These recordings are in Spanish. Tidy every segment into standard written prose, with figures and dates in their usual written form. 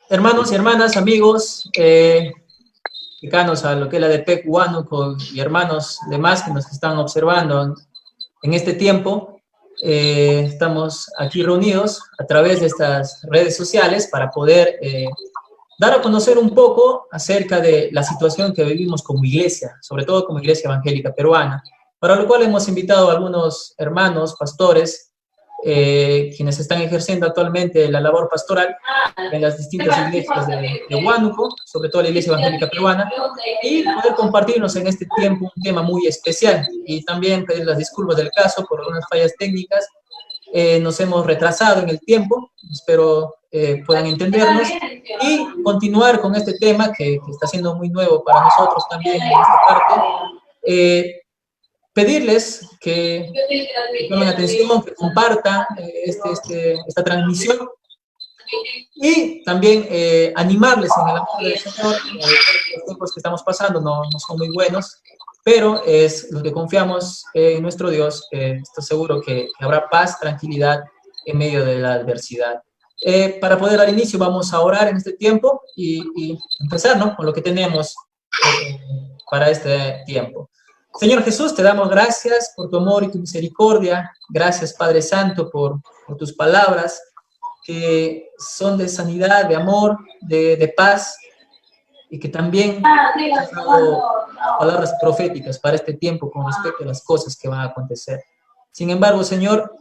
Hermanos y hermanas, amigos, cercanos a lo que es la DPEC Huánuco y hermanos demás que nos están observando en este tiempo, estamos aquí reunidos a través de estas redes sociales para poder dar a conocer un poco acerca de la situación que vivimos como iglesia, sobre todo como iglesia evangélica peruana, para lo cual hemos invitado a algunos hermanos, pastores, quienes están ejerciendo actualmente la labor pastoral en las distintas iglesias de Huánuco, sobre todo la iglesia evangélica peruana, y poder compartirnos en este tiempo un tema muy especial. Y también pedir las disculpas del caso por algunas fallas técnicas. Nos hemos retrasado en el tiempo, espero puedan entendernos, y continuar con este tema que está siendo muy nuevo para nosotros también en esta parte. Pedirles que tomen atención, que compartan esta transmisión y también animarles en el amor del Señor. Los tiempos que estamos pasando no son muy buenos, pero es lo que confiamos en nuestro Dios. Estoy seguro que habrá paz, tranquilidad en medio de la adversidad. Para poder dar inicio vamos a orar en este tiempo y empezar, ¿no?, con lo que tenemos para este tiempo. Señor Jesús, te damos gracias por tu amor y tu misericordia. Gracias, Padre Santo, por tus palabras que son de sanidad, de amor, de paz, y que también has dado palabras proféticas para este tiempo con respecto a las cosas que van a acontecer. Sin embargo, Señor,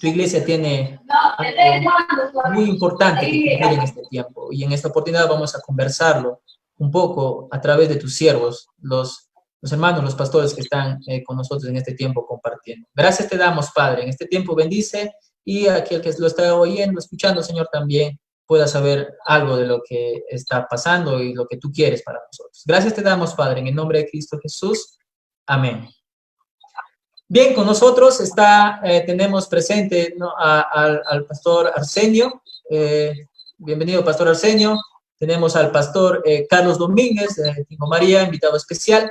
tu iglesia tiene algo muy importante que cumplir en este tiempo, y en esta oportunidad vamos a conversarlo un poco a través de tus siervos, los hermanos, los pastores que están con nosotros en este tiempo compartiendo. Gracias te damos, Padre. En este tiempo bendice, y aquel que lo está oyendo, escuchando, Señor, también pueda saber algo de lo que está pasando y lo que tú quieres para nosotros. Gracias te damos, Padre, en el nombre de Cristo Jesús. Amén. Bien, con nosotros tenemos presente, ¿no?, al pastor Arsenio. Bienvenido, pastor Arsenio. Tenemos al pastor Carlos Domínguez, de Tingo María, invitado especial.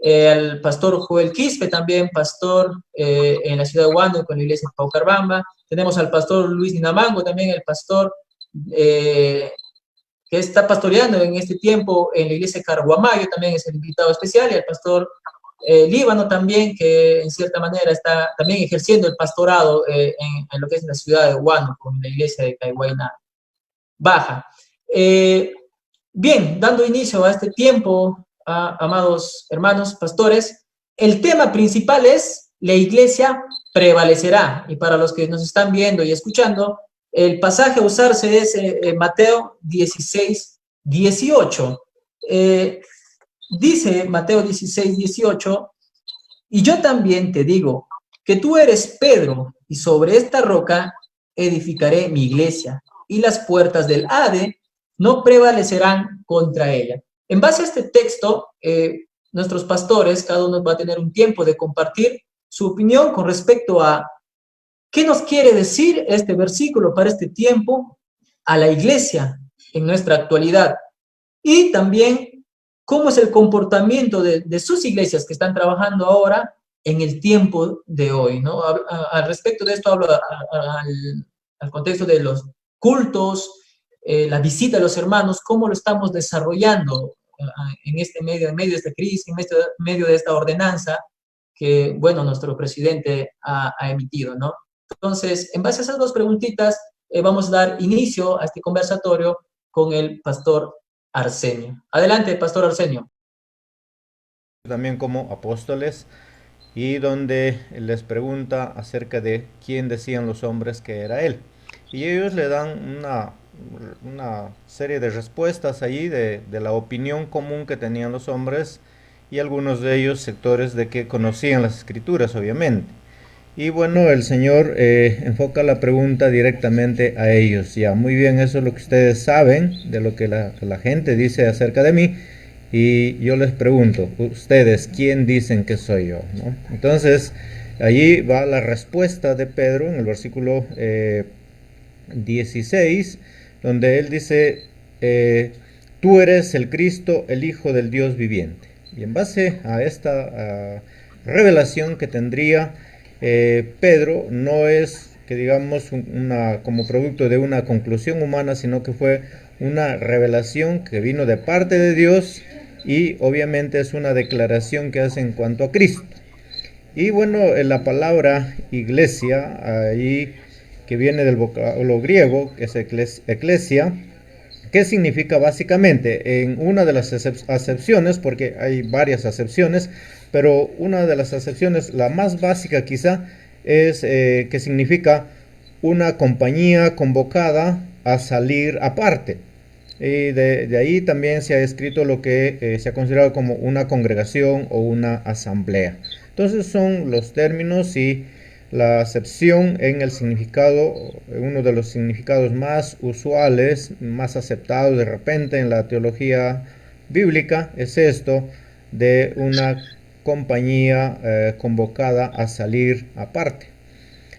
Al pastor Joel Quispe, también pastor en la ciudad de Huánuco, con la iglesia de Paucarbamba. Tenemos al pastor Luis Ninamango, también el pastor que está pastoreando en este tiempo en la iglesia de Carguamayo, también es el invitado especial, y al pastor Líbano también, que en cierta manera está también ejerciendo el pastorado en lo que es la ciudad de Huánuco, en la iglesia de Caihuayna Baja. Bien, dando inicio a este tiempo, amados hermanos pastores, el tema principal es: la iglesia prevalecerá. Y para los que nos están viendo y escuchando, el pasaje a usarse es Mateo 16, 18. Dice Mateo 16, 18, y yo también te digo que tú eres Pedro, y sobre esta roca edificaré mi iglesia, y las puertas del Hade no prevalecerán contra ella. En base a este texto, nuestros pastores, cada uno va a tener un tiempo de compartir su opinión con respecto a qué nos quiere decir este versículo para este tiempo a la iglesia en nuestra actualidad, y también cómo es el comportamiento de sus iglesias que están trabajando ahora en el tiempo de hoy, ¿no? Al respecto de esto hablo al contexto de los cultos, la visita a los hermanos, cómo lo estamos desarrollando en medio de esta crisis, en medio de esta ordenanza que, bueno, nuestro presidente ha emitido, ¿no? Entonces, en base a esas dos preguntitas, vamos a dar inicio a este conversatorio con el pastor Arsenio. Adelante, pastor Arsenio. También como apóstoles, y donde les pregunta acerca de quién decían los hombres que era él. Y ellos le dan una serie de respuestas allí de la opinión común que tenían los hombres, y algunos de ellos sectores de que conocían las escrituras, obviamente. Y bueno, el Señor enfoca la pregunta directamente a ellos. Ya, muy bien, eso es lo que ustedes saben de lo que la gente dice acerca de mí. Y yo les pregunto, ustedes, ¿quién dicen que soy yo?, ¿no? Entonces, allí va la respuesta de Pedro en el versículo 16, donde él dice, tú eres el Cristo, el Hijo del Dios viviente. Y en base a esta revelación que tendría Pedro, no es que digamos como producto de una conclusión humana, sino que fue una revelación que vino de parte de Dios y obviamente es una declaración que hace en cuanto a Cristo. Y bueno, la palabra iglesia, ahí que viene del vocablo griego, que es eclesia, ¿qué significa básicamente? En una de las acepciones, porque hay varias acepciones, pero una de las acepciones, la más básica quizá, es que significa una compañía convocada a salir aparte. Y de ahí también se ha escrito lo que se ha considerado como una congregación o una asamblea. Entonces son los términos y la acepción en el significado, uno de los significados más usuales, más aceptados de repente en la teología bíblica, es esto de una compañía convocada a salir aparte.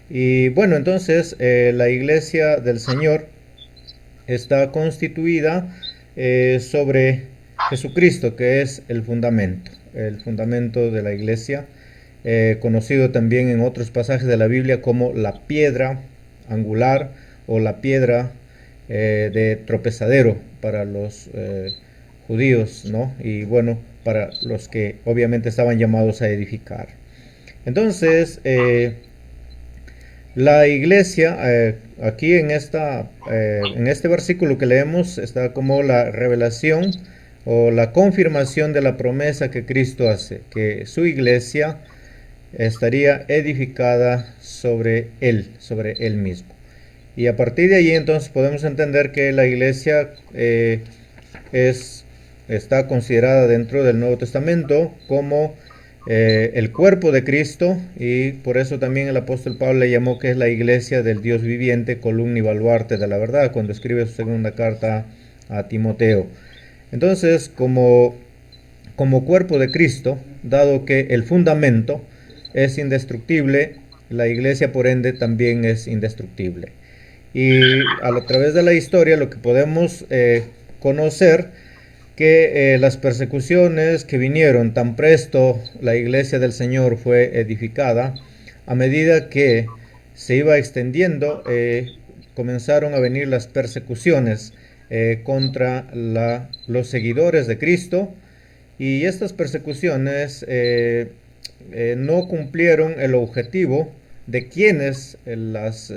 Y bueno, entonces la iglesia del Señor está constituida sobre Jesucristo, que es el fundamento de la iglesia, conocido también en otros pasajes de la Biblia como la piedra angular o la piedra de tropezadero para los judíos, ¿no? Y bueno, para los que obviamente estaban llamados a edificar. Entonces, la iglesia, aquí en este versículo que leemos, está como la revelación o la confirmación de la promesa que Cristo hace, que su iglesia estaría edificada sobre él mismo. Y a partir de ahí entonces podemos entender que la iglesia está considerada dentro del Nuevo Testamento como el cuerpo de Cristo, y por eso también el apóstol Pablo le llamó que es la iglesia del Dios viviente, columna y baluarte de la verdad, cuando escribe su segunda carta a Timoteo. Entonces, como cuerpo de Cristo, dado que el fundamento es indestructible, la iglesia por ende también es indestructible. Y a través de la historia lo que podemos conocer que las persecuciones que vinieron tan presto la iglesia del Señor fue edificada, a medida que se iba extendiendo, comenzaron a venir las persecuciones contra los seguidores de Cristo, y estas persecuciones no cumplieron el objetivo de quienes las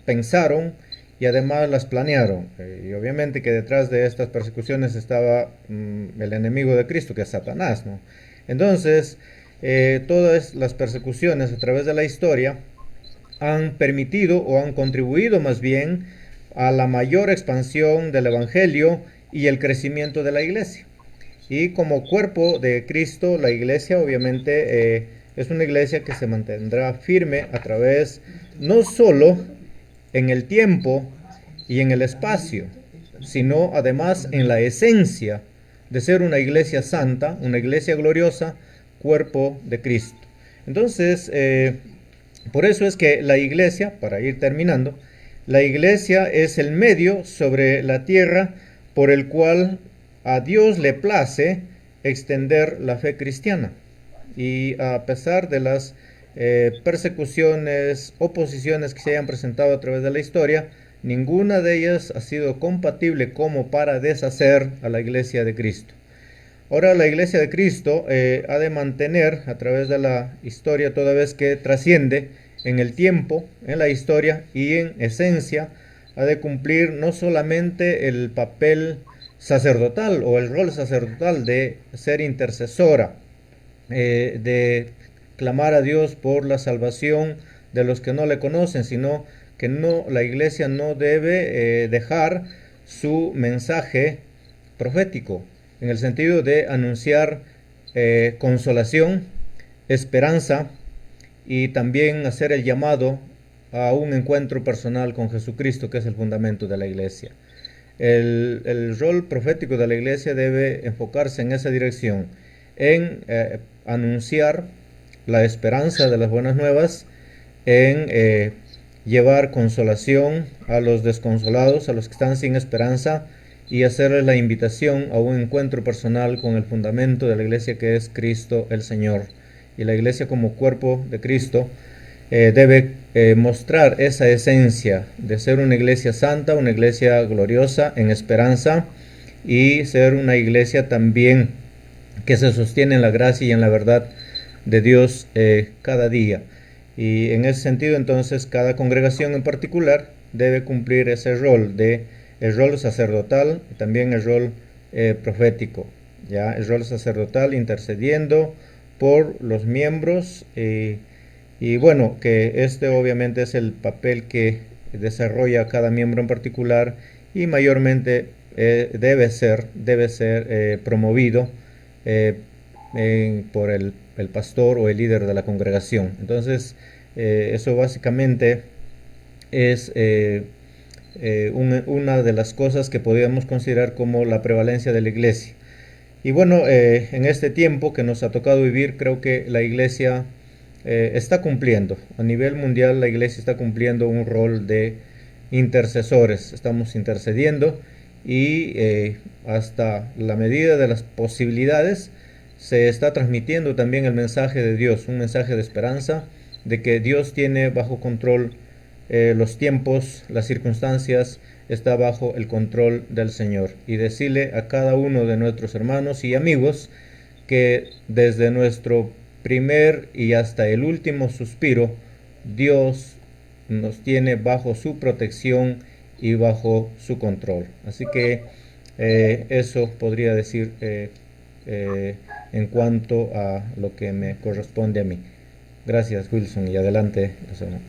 pensaron y además las planearon. Y obviamente que detrás de estas persecuciones estaba el enemigo de Cristo, que es Satanás, ¿no? Entonces, todas las persecuciones a través de la historia han permitido o han contribuido más bien a la mayor expansión del Evangelio y el crecimiento de la iglesia. Y como cuerpo de Cristo, la iglesia obviamente es una iglesia que se mantendrá firme a través no solo en el tiempo y en el espacio, sino además en la esencia de ser una iglesia santa, una iglesia gloriosa, cuerpo de Cristo. Entonces, por eso es que la iglesia, para ir terminando, la iglesia es el medio sobre la tierra por el cual a Dios le place extender la fe cristiana. Y a pesar de las persecuciones, oposiciones que se hayan presentado a través de la historia, ninguna de ellas ha sido compatible como para deshacer a la iglesia de Cristo. Ahora la iglesia de Cristo ha de mantener a través de la historia, toda vez que trasciende en el tiempo, en la historia y en esencia, ha de cumplir no solamente el papel sacerdotal o el rol sacerdotal de ser intercesora, de clamar a Dios por la salvación de los que no le conocen, sino que la iglesia no debe dejar su mensaje profético, en el sentido de anunciar consolación, esperanza, y también hacer el llamado a un encuentro personal con Jesucristo, que es el fundamento de la iglesia. El rol profético de la iglesia debe enfocarse en esa dirección, en anunciar la esperanza de las buenas nuevas, en llevar consolación a los desconsolados, a los que están sin esperanza, y hacerles la invitación a un encuentro personal con el fundamento de la iglesia, que es Cristo el Señor. Y la iglesia como cuerpo de Cristo debe mostrar esa esencia de ser una iglesia santa, una iglesia gloriosa en esperanza, y ser una iglesia también que se sostiene en la gracia y en la verdad de Dios cada día. Y en ese sentido, entonces, cada congregación en particular debe cumplir ese rol, el rol sacerdotal y también el rol profético, ¿ya? El rol sacerdotal intercediendo por los miembros, y bueno, que este obviamente es el papel que desarrolla cada miembro en particular, y mayormente debe ser promovido por el pastor o el líder de la congregación. Entonces, eso básicamente es una de las cosas que podríamos considerar como la prevalencia de la iglesia. Y bueno, en este tiempo que nos ha tocado vivir, creo que la iglesia está cumpliendo, a nivel mundial la iglesia está cumpliendo un rol de intercesores. Estamos intercediendo, y hasta la medida de las posibilidades se está transmitiendo también el mensaje de Dios, un mensaje de esperanza, de que Dios tiene bajo control los tiempos, las circunstancias, está bajo el control del Señor. Y decirle a cada uno de nuestros hermanos y amigos que desde nuestro primer y hasta el último suspiro, Dios nos tiene bajo su protección y bajo su control. Así que eso podría decir en cuanto a lo que me corresponde a mí. Gracias, Wilson, y adelante, los hermanos.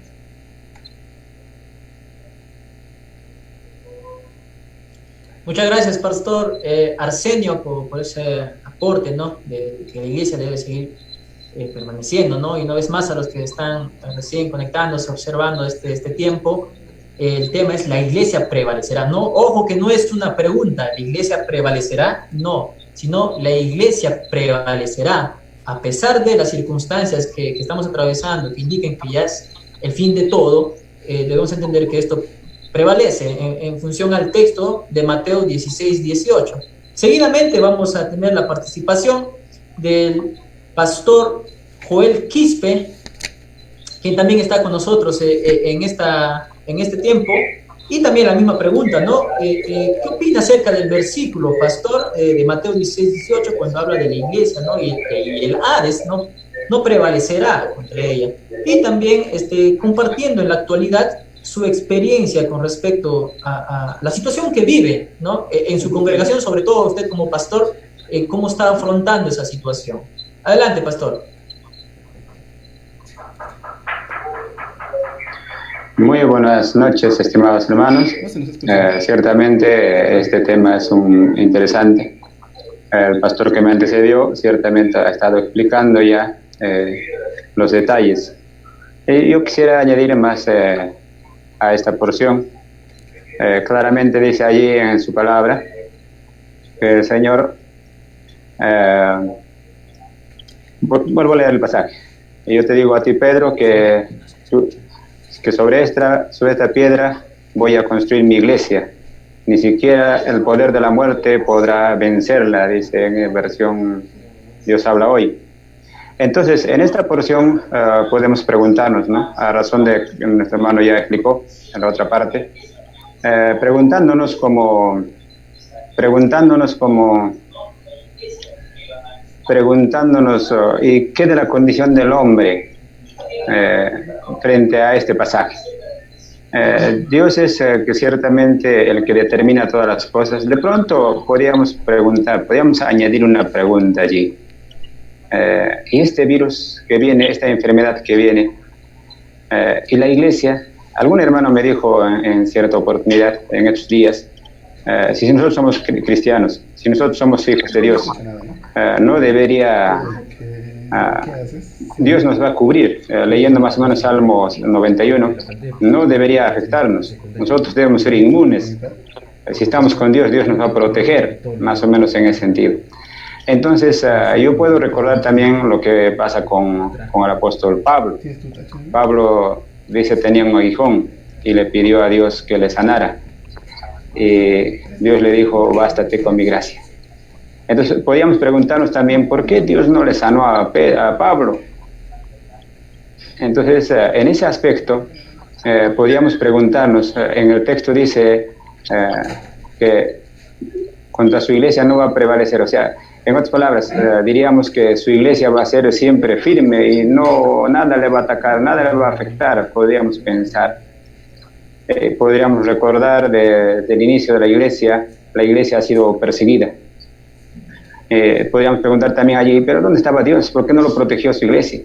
Muchas gracias, Pastor Arsenio, por ese aporte, ¿no? De que la iglesia debe seguir permaneciendo, ¿no? Y una vez más, a los que están recién conectándose, observando este tiempo, el tema es: la iglesia prevalecerá. No, ojo, que no es una pregunta, ¿la iglesia prevalecerá? No, sino la iglesia prevalecerá. A pesar de las circunstancias que estamos atravesando, que indiquen que ya es el fin de todo, debemos entender que esto prevalece en función al texto de Mateo 16:18. Seguidamente vamos a tener la participación del pastor Joel Quispe, quien también está con nosotros en este tiempo, y también la misma pregunta, ¿no? ¿Qué opina acerca del versículo, pastor, de Mateo 16:18, cuando habla de la iglesia, ¿no? Y el Hades, ¿no? No prevalecerá contra ella. Y también compartiendo en la actualidad su experiencia con respecto a la situación que vive, ¿no? En su congregación, sobre todo usted como pastor, cómo está afrontando esa situación. Adelante, pastor. Muy buenas noches, estimados hermanos. Ciertamente este tema es interesante. El pastor que me antecedió ciertamente ha estado explicando ya los detalles. Y yo quisiera añadir más a esta porción. Claramente dice allí en su palabra que el Señor, vuelvo a leer el pasaje, y yo te digo a ti, Pedro, que sobre esta piedra voy a construir mi iglesia, ni siquiera el poder de la muerte podrá vencerla, dice en versión Dios habla hoy. Entonces, en esta porción podemos preguntarnos, ¿no? A razón de que nuestro hermano ya explicó en la otra parte, preguntándonos ¿y qué de la condición del hombre frente a este pasaje? Dios es que ciertamente el que determina todas las cosas. De pronto podríamos añadir una pregunta allí. Y este virus que viene, esta enfermedad que viene, y la iglesia, algún hermano me dijo en cierta oportunidad, en estos días, si nosotros somos cristianos, si nosotros somos hijos de Dios, no debería, Dios nos va a cubrir, leyendo más o menos Salmos 91, no debería afectarnos, nosotros debemos ser inmunes, si estamos con Dios, Dios nos va a proteger, más o menos en ese sentido. Entonces, yo puedo recordar también lo que pasa con el apóstol Pablo. Pablo dice tenía un aguijón y le pidió a Dios que le sanara. Y Dios le dijo, bástate con mi gracia. Entonces, podríamos preguntarnos también, ¿por qué Dios no le sanó a Pablo? Entonces, en ese aspecto, podríamos preguntarnos, en el texto dice que contra su iglesia no va a prevalecer, o sea, en otras palabras, diríamos que su iglesia va a ser siempre firme y no, nada le va a atacar, nada le va a afectar, podríamos pensar. Podríamos recordar del inicio de la iglesia ha sido perseguida. Podríamos preguntar también allí, pero ¿dónde estaba Dios? ¿Por qué no lo protegió su iglesia?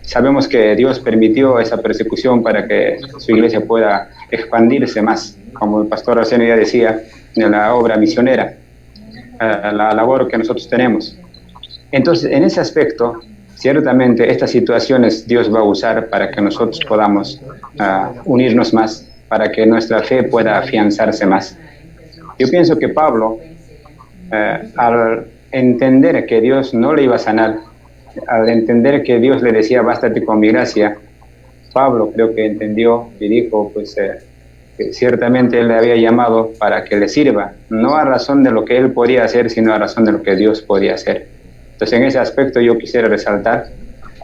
Sabemos que Dios permitió esa persecución para que su iglesia pueda expandirse más, como el pastor Arsenio ya decía, en la obra misionera, la labor que nosotros tenemos. Entonces, en ese aspecto, ciertamente estas situaciones Dios va a usar para que nosotros podamos unirnos más, para que nuestra fe pueda afianzarse más. Yo pienso que Pablo, al entender que Dios no le iba a sanar, al entender que Dios le decía, bástate con mi gracia, Pablo creo que entendió y dijo, pues, que ciertamente Él le había llamado para que le sirva, no a razón de lo que Él podía hacer, sino a razón de lo que Dios podía hacer. Entonces, en ese aspecto yo quisiera resaltar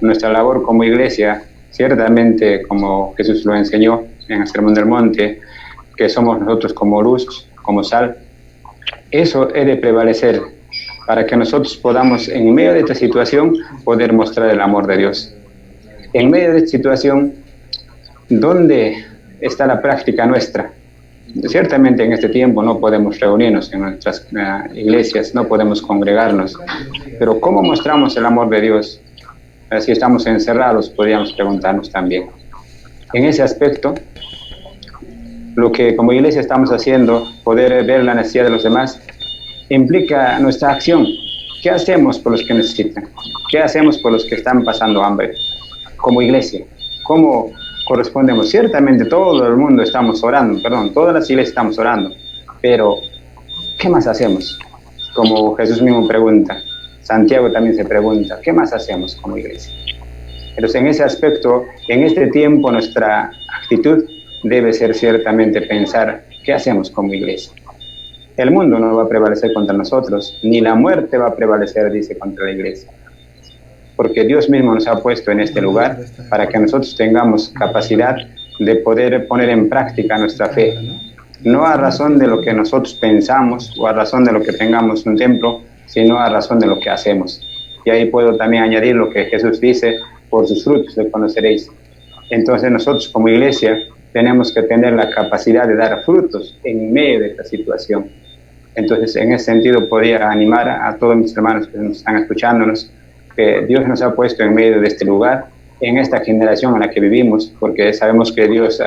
nuestra labor como iglesia, ciertamente como Jesús lo enseñó en el Sermón del Monte, que somos nosotros como luz, como sal. Eso he de prevalecer para que nosotros podamos, en medio de esta situación, poder mostrar el amor de Dios. En medio de esta situación, ¿dónde está la práctica nuestra? Ciertamente en este tiempo no podemos reunirnos en nuestras iglesias, no podemos congregarnos, pero ¿cómo mostramos el amor de Dios? Si estamos encerrados, podríamos preguntarnos también. En ese aspecto, lo que como iglesia estamos haciendo, poder ver la necesidad de los demás, implica nuestra acción. ¿Qué hacemos por los que necesitan? ¿Qué hacemos por los que están pasando hambre? Como iglesia, ¿cómo correspondemos? Ciertamente todo el mundo estamos orando, todas las iglesias estamos orando, pero ¿qué más hacemos? Como Jesús mismo pregunta, Santiago también se pregunta, ¿qué más hacemos como iglesia? Entonces, en ese aspecto, en este tiempo, nuestra actitud debe ser ciertamente pensar, ¿qué hacemos como iglesia? El mundo no va a prevalecer contra nosotros, ni la muerte va a prevalecer, dice, contra la iglesia. Porque Dios mismo nos ha puesto en este lugar para que nosotros tengamos capacidad de poder poner en práctica nuestra fe. No a razón de lo que nosotros pensamos o a razón de lo que tengamos un templo, sino a razón de lo que hacemos. Y ahí puedo también añadir lo que Jesús dice, por sus frutos le conoceréis. Entonces nosotros como iglesia tenemos que tener la capacidad de dar frutos en medio de esta situación. Entonces, en ese sentido, podría animar a todos mis hermanos que nos están escuchándonos, que Dios nos ha puesto en medio de este lugar, en esta generación en la que vivimos, porque sabemos que Dios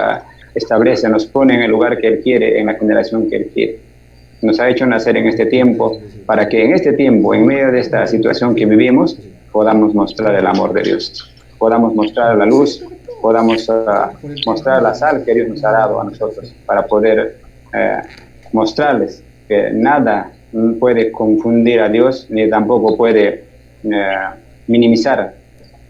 establece, nos pone en el lugar que Él quiere, en la generación que Él quiere. Nos ha hecho nacer en este tiempo, para que en este tiempo, en medio de esta situación que vivimos, podamos mostrar el amor de Dios, podamos mostrar la luz, podamos mostrar la sal que Dios nos ha dado a nosotros, para poder mostrarles que nada puede confundir a Dios, ni tampoco puede minimizar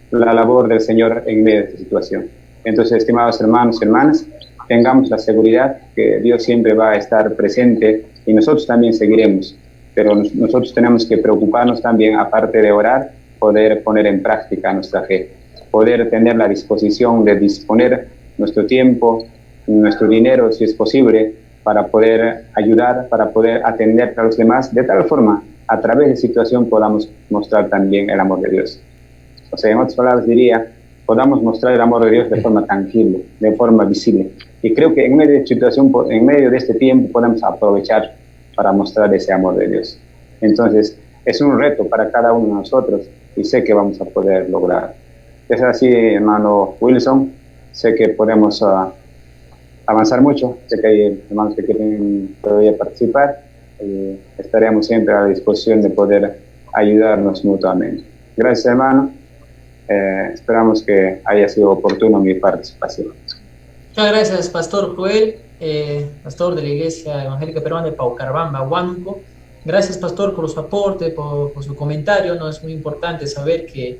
la labor del Señor en medio de esta situación. Entonces, estimados hermanos y hermanas, tengamos la seguridad que Dios siempre va a estar presente y nosotros también seguiremos, pero nosotros tenemos que preocuparnos también, aparte de orar, poder poner en práctica nuestra fe, poder tener la disposición de disponer nuestro tiempo, nuestro dinero, si es posible, para poder ayudar, para poder atender a los demás, de tal forma, a través de situación podamos mostrar también el amor de Dios. O sea, en otras palabras diría, podamos mostrar el amor de Dios de forma tangible, de forma visible. Y creo que en medio de esta situación, en medio de este tiempo, podemos aprovechar para mostrar ese amor de Dios. Entonces, es un reto para cada uno de nosotros y sé que vamos a poder lograr. Es así, hermano Wilson, sé que podemos avanzar mucho, sé que hay hermanos que quieren todavía participar y estaremos siempre a la disposición de poder ayudarnos mutuamente. Gracias, hermano. Esperamos que haya sido oportuno mi participación. Muchas gracias, Pastor Joel, pastor de la Iglesia Evangélica Peruana de Paucarabamba, Huánuco. Gracias, Pastor, por su aporte, por su comentario. ¿No? Es muy importante saber que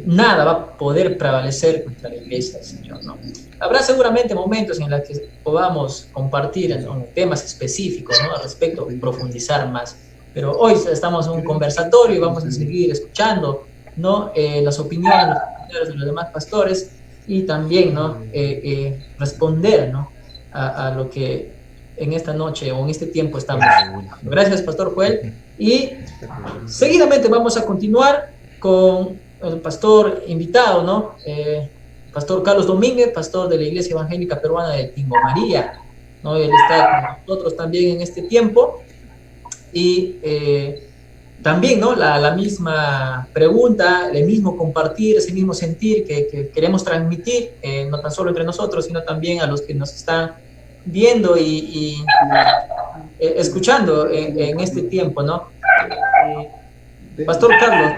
nada va a poder prevalecer contra la Iglesia del Señor, ¿no? Habrá seguramente momentos en los que podamos compartir en temas específicos, ¿no? Al respecto, profundizar más. Pero hoy estamos en un conversatorio y vamos a seguir escuchando, ¿no? Las opiniones comentarios de los demás pastores y también, ¿no? Responder, ¿no? A lo que en esta noche o en este tiempo estamos. Gracias, Pastor Joel. Y seguidamente vamos a continuar con el pastor invitado, ¿no? Pastor Carlos Domínguez, pastor de la Iglesia Evangélica Peruana de Tingo María, ¿no? Él está con nosotros también en este tiempo. Y también, ¿no? La misma pregunta, el mismo compartir, ese mismo sentir que queremos transmitir, no tan solo entre nosotros, sino también a los que nos están viendo y escuchando en este tiempo, ¿no? Pastor Carlos,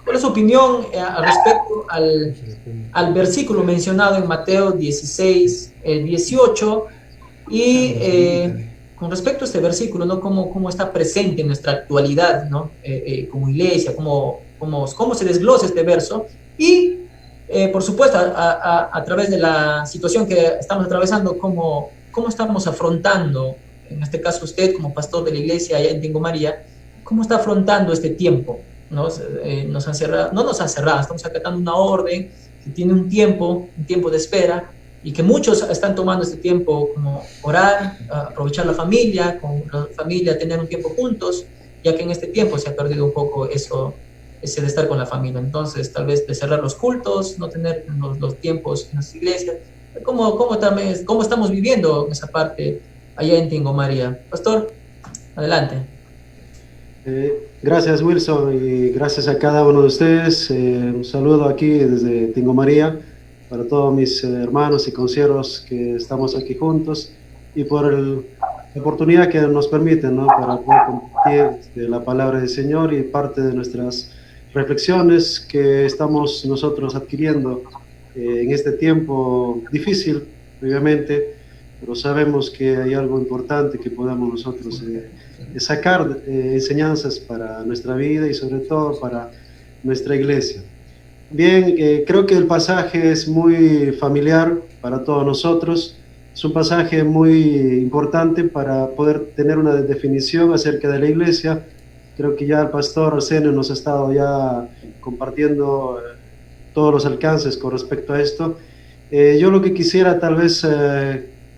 ¿cuál es su opinión respecto al versículo mencionado en Mateo 16, 18? Y con respecto a este versículo, ¿no? ¿Cómo está presente en nuestra actualidad, ¿no? Como iglesia, cómo se desglosa este verso? Y, por supuesto, a través de la situación que estamos atravesando, ¿cómo estamos afrontando, en este caso usted como pastor de la iglesia allá en Tingo María, cómo está afrontando este tiempo? ¿No? Nos han cerrado, no nos han cerrado, estamos acatando una orden que tiene un tiempo de espera, y que muchos están tomando este tiempo como orar, aprovechar la familia, con la familia tener un tiempo juntos, ya que en este tiempo se ha perdido un poco eso, ese de estar con la familia. Entonces, tal vez de cerrar los cultos, no tener los tiempos en las iglesias. ¿Cómo estamos viviendo esa parte allá en Tingo María? Pastor, adelante. Gracias, Wilson, y gracias a cada uno de ustedes. Un saludo aquí desde Tingo María para todos mis hermanos y consiervos que estamos aquí juntos, y por la oportunidad que nos permiten, ¿no? Para poder compartir la palabra del Señor y parte de nuestras reflexiones que estamos nosotros adquiriendo en este tiempo difícil, obviamente, pero sabemos que hay algo importante que podamos nosotros sacar enseñanzas para nuestra vida y sobre todo para nuestra iglesia. Bien, creo que el pasaje es muy familiar para todos nosotros. Es un pasaje muy importante para poder tener una definición acerca de la iglesia. Creo que ya el pastor Arsenio nos ha estado ya compartiendo todos los alcances con respecto a esto. Yo lo que quisiera tal vez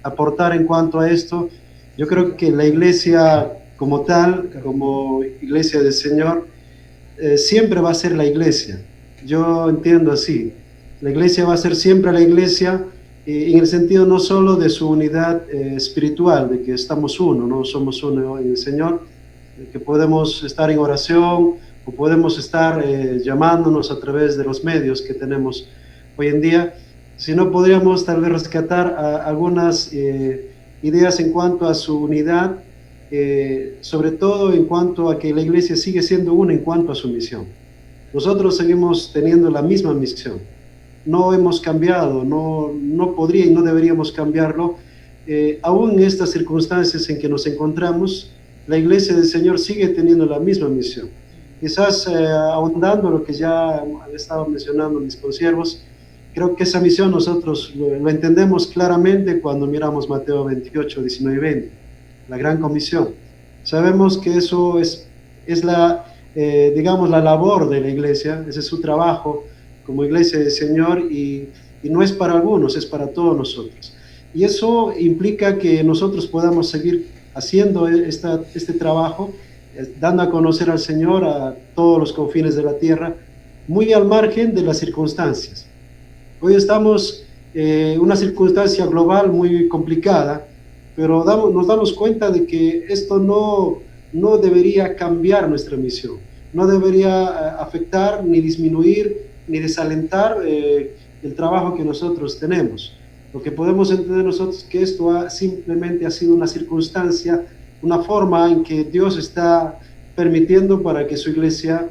aportar en cuanto a esto, yo creo que la iglesia como tal, como iglesia del Señor, siempre va a ser la iglesia. Yo entiendo así, la iglesia va a ser siempre la iglesia, en el sentido no solo de su unidad espiritual, de que estamos uno, no somos uno en el Señor, de que podemos estar en oración o podemos estar llamándonos a través de los medios que tenemos hoy en día, sino podríamos tal vez rescatar algunas ideas en cuanto a su unidad, sobre todo en cuanto a que la iglesia sigue siendo una en cuanto a su misión. Nosotros seguimos teniendo la misma misión, no hemos cambiado, no podría y no deberíamos cambiarlo. Aún en estas circunstancias en que nos encontramos, la iglesia del Señor sigue teniendo la misma misión. Quizás ahondando lo que ya han estado mencionando mis consiervos, creo que esa misión nosotros lo entendemos claramente cuando miramos Mateo 28, 19 y 20, la gran comisión. Sabemos que eso es la digamos, la labor de la iglesia, ese es su trabajo como iglesia del Señor, y no es para algunos, es para todos nosotros. Y eso implica que nosotros podamos seguir haciendo este trabajo, dando a conocer al Señor a todos los confines de la tierra, muy al margen de las circunstancias. Hoy estamos en una circunstancia global muy complicada, pero nos damos cuenta de que esto no debería cambiar nuestra misión, no debería afectar, ni disminuir, ni desalentar el trabajo que nosotros tenemos. Lo que podemos entender nosotros es que esto simplemente ha sido una circunstancia, una forma en que Dios está permitiendo para que su iglesia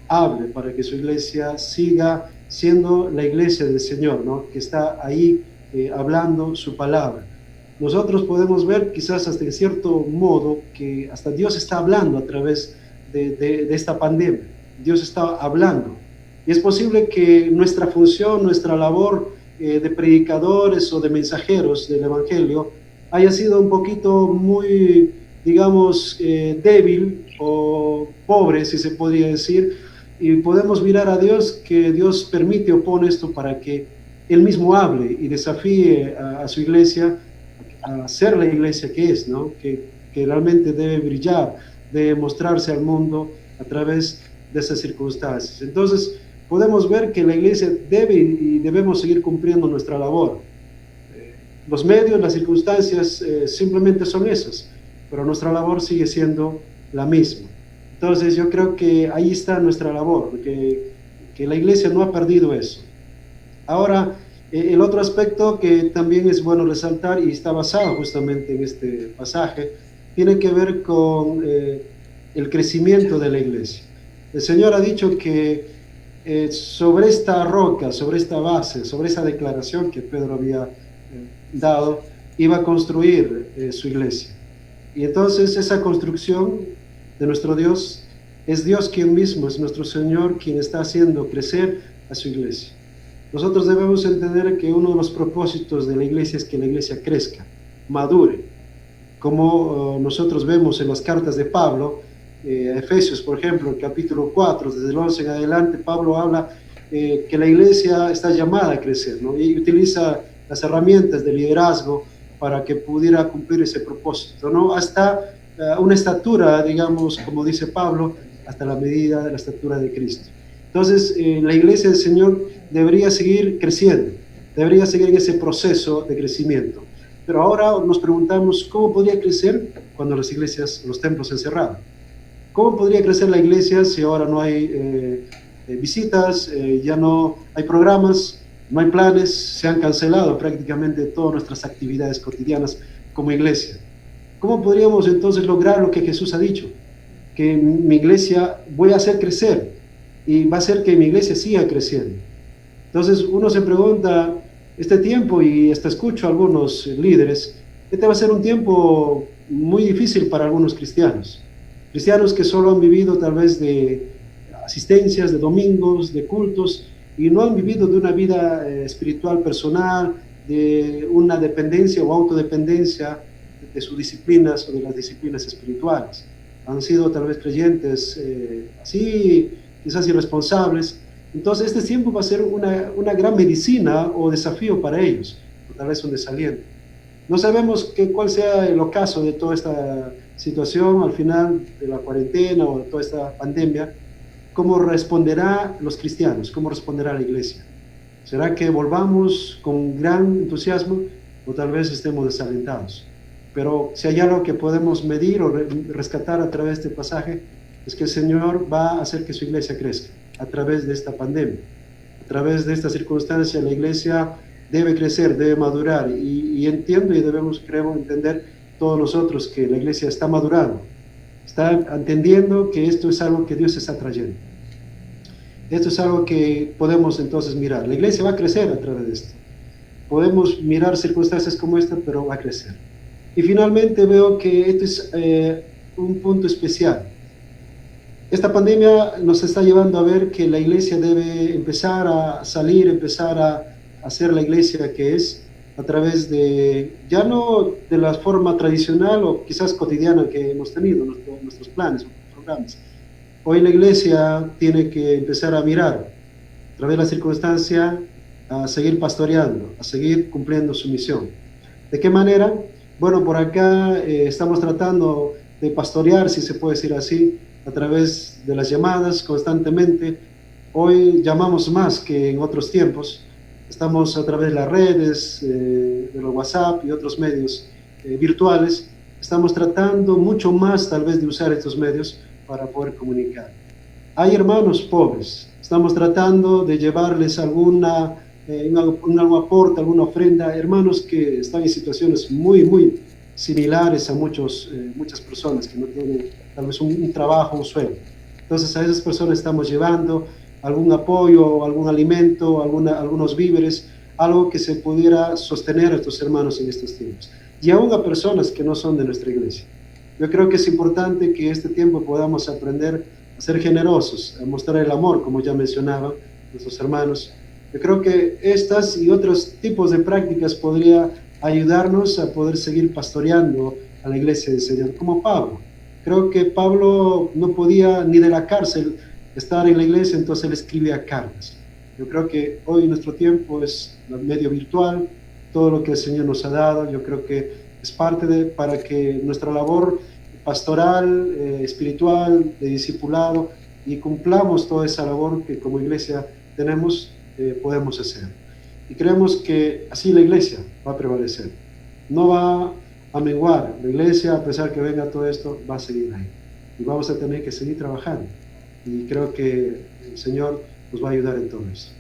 hable, para que su iglesia siga siendo la iglesia del Señor, ¿no? Que está ahí hablando su palabra. Nosotros podemos ver quizás hasta en cierto modo que hasta Dios está hablando a través de esta pandemia. Dios está hablando. Y es posible que nuestra función, nuestra labor de predicadores o de mensajeros del Evangelio haya sido un poquito muy, digamos, débil o pobre, si se podría decir, Y podemos mirar a Dios, que Dios permite o pone esto para que Él mismo hable y desafíe a su iglesia a ser la iglesia que es, ¿no? Que realmente debe brillar, debe mostrarse al mundo a través de esas circunstancias. Entonces, podemos ver que la iglesia debe y debemos seguir cumpliendo nuestra labor. Los medios, las circunstancias simplemente son esas, pero nuestra labor sigue siendo la misma. Entonces, yo creo que ahí está nuestra labor, que la iglesia no ha perdido eso. Ahora, el otro aspecto que también es bueno resaltar y está basado justamente en este pasaje, tiene que ver con el crecimiento de la iglesia. El Señor ha dicho que sobre esta roca, sobre esta base, sobre esa declaración que Pedro había dado, iba a construir su iglesia. Y entonces esa construcción de nuestro Dios, es Dios quien mismo, es nuestro Señor quien está haciendo crecer a su iglesia. Nosotros debemos entender que uno de los propósitos de la iglesia es que la iglesia crezca, madure, como nosotros vemos en las cartas de Pablo, Efesios, por ejemplo, el capítulo 4, desde el 11 en adelante, Pablo habla que la iglesia está llamada a crecer, ¿no? Y utiliza las herramientas de liderazgo para que pudiera cumplir ese propósito, ¿no? Hasta una estatura, digamos, como dice Pablo, hasta la medida de la estatura de Cristo. Entonces, la iglesia del Señor debería seguir creciendo, debería seguir en ese proceso de crecimiento. Pero ahora nos preguntamos, ¿cómo podría crecer cuando las iglesias, los templos se cerraron? ¿Cómo podría crecer la iglesia si ahora no hay visitas, ya no hay programas, no hay planes, se han cancelado prácticamente todas nuestras actividades cotidianas como iglesia? ¿Cómo podríamos entonces lograr lo que Jesús ha dicho? Que mi iglesia voy a hacer crecer y va a hacer que mi iglesia siga creciendo. Entonces uno se pregunta, este tiempo, y hasta escucho a algunos líderes, este va a ser un tiempo muy difícil para algunos cristianos que solo han vivido tal vez de asistencias, de domingos, de cultos, y no han vivido de una vida espiritual personal, de una dependencia o autodependencia de sus disciplinas o de las disciplinas espirituales. Han sido tal vez creyentes así, quizás irresponsables. Entonces este tiempo va a ser una gran medicina o desafío para ellos, o tal vez un desaliento. No sabemos cuál sea el ocaso de toda esta situación al final de la cuarentena o de toda esta pandemia, cómo responderá los cristianos, cómo responderá la iglesia. ¿Será que volvamos con gran entusiasmo o tal vez estemos desalentados? Pero si hay algo que podemos medir o rescatar a través de este pasaje, es que el Señor va a hacer que su iglesia crezca a través de esta pandemia. A través de esta circunstancia, la iglesia debe crecer, debe madurar, y entiendo y debemos, creo, entender todos nosotros que la iglesia está madurando, está entendiendo que esto es algo que Dios está trayendo. Esto es algo que podemos entonces mirar. La iglesia va a crecer a través de esto. Podemos mirar circunstancias como esta, pero va a crecer. Y finalmente veo que esto es un punto especial. Esta pandemia nos está llevando a ver que la iglesia debe empezar a salir, empezar a ser la iglesia que es, a través de, ya no de la forma tradicional o quizás cotidiana que hemos tenido, nuestros planes o programas. Hoy la iglesia tiene que empezar a mirar, a través de la circunstancia, a seguir pastoreando, a seguir cumpliendo su misión. ¿De qué manera? Bueno, por acá estamos tratando de pastorear, si se puede decir así, a través de las llamadas constantemente. Hoy llamamos más que en otros tiempos. Estamos a través de las redes, de los WhatsApp y otros medios virtuales. Estamos tratando mucho más tal vez de usar estos medios para poder comunicar. Hay hermanos pobres. Estamos tratando de llevarles algún aporte, alguna ofrenda. Hermanos que están en situaciones muy similares a muchas personas que no tienen tal vez un trabajo, un sueldo. Entonces a esas personas estamos llevando algún apoyo, algún alimento, algunos víveres, algo que se pudiera sostener a estos hermanos en estos tiempos. Y aún a personas que no son de nuestra iglesia. Yo creo que es importante que este tiempo podamos aprender a ser generosos, a mostrar el amor, como ya mencionaban nuestros hermanos. Yo creo que estas y otros tipos de prácticas podría ayudarnos a poder seguir pastoreando a la iglesia del Señor, como Pablo. Creo que Pablo no podía ni de la cárcel estar en la iglesia, entonces él escribía cartas. Yo creo que hoy nuestro tiempo es medio virtual, todo lo que el Señor nos ha dado, yo creo que es parte para que nuestra labor pastoral, espiritual, de discipulado, y cumplamos toda esa labor que como iglesia tenemos, podemos hacer. Y creemos que así la iglesia va a prevalecer, no va a menguar. La iglesia, a pesar que venga todo esto, va a seguir ahí. Y vamos a tener que seguir trabajando. Y creo que el Señor nos va a ayudar en todo eso.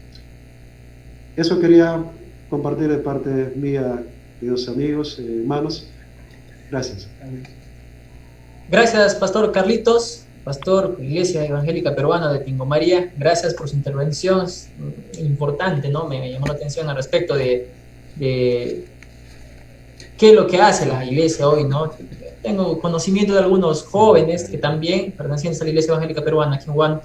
Eso quería compartir de parte mía, queridos amigos, hermanos. Gracias. Gracias, Pastor Carlitos, pastor Iglesia Evangélica Peruana de Tingo María. Gracias por su intervención, es importante, ¿no? Me llamó la atención al respecto de qué es lo que hace la iglesia hoy, ¿no? Tengo conocimiento de algunos jóvenes que también, pertenecientes a la Iglesia Evangélica Peruana aquí en Guam,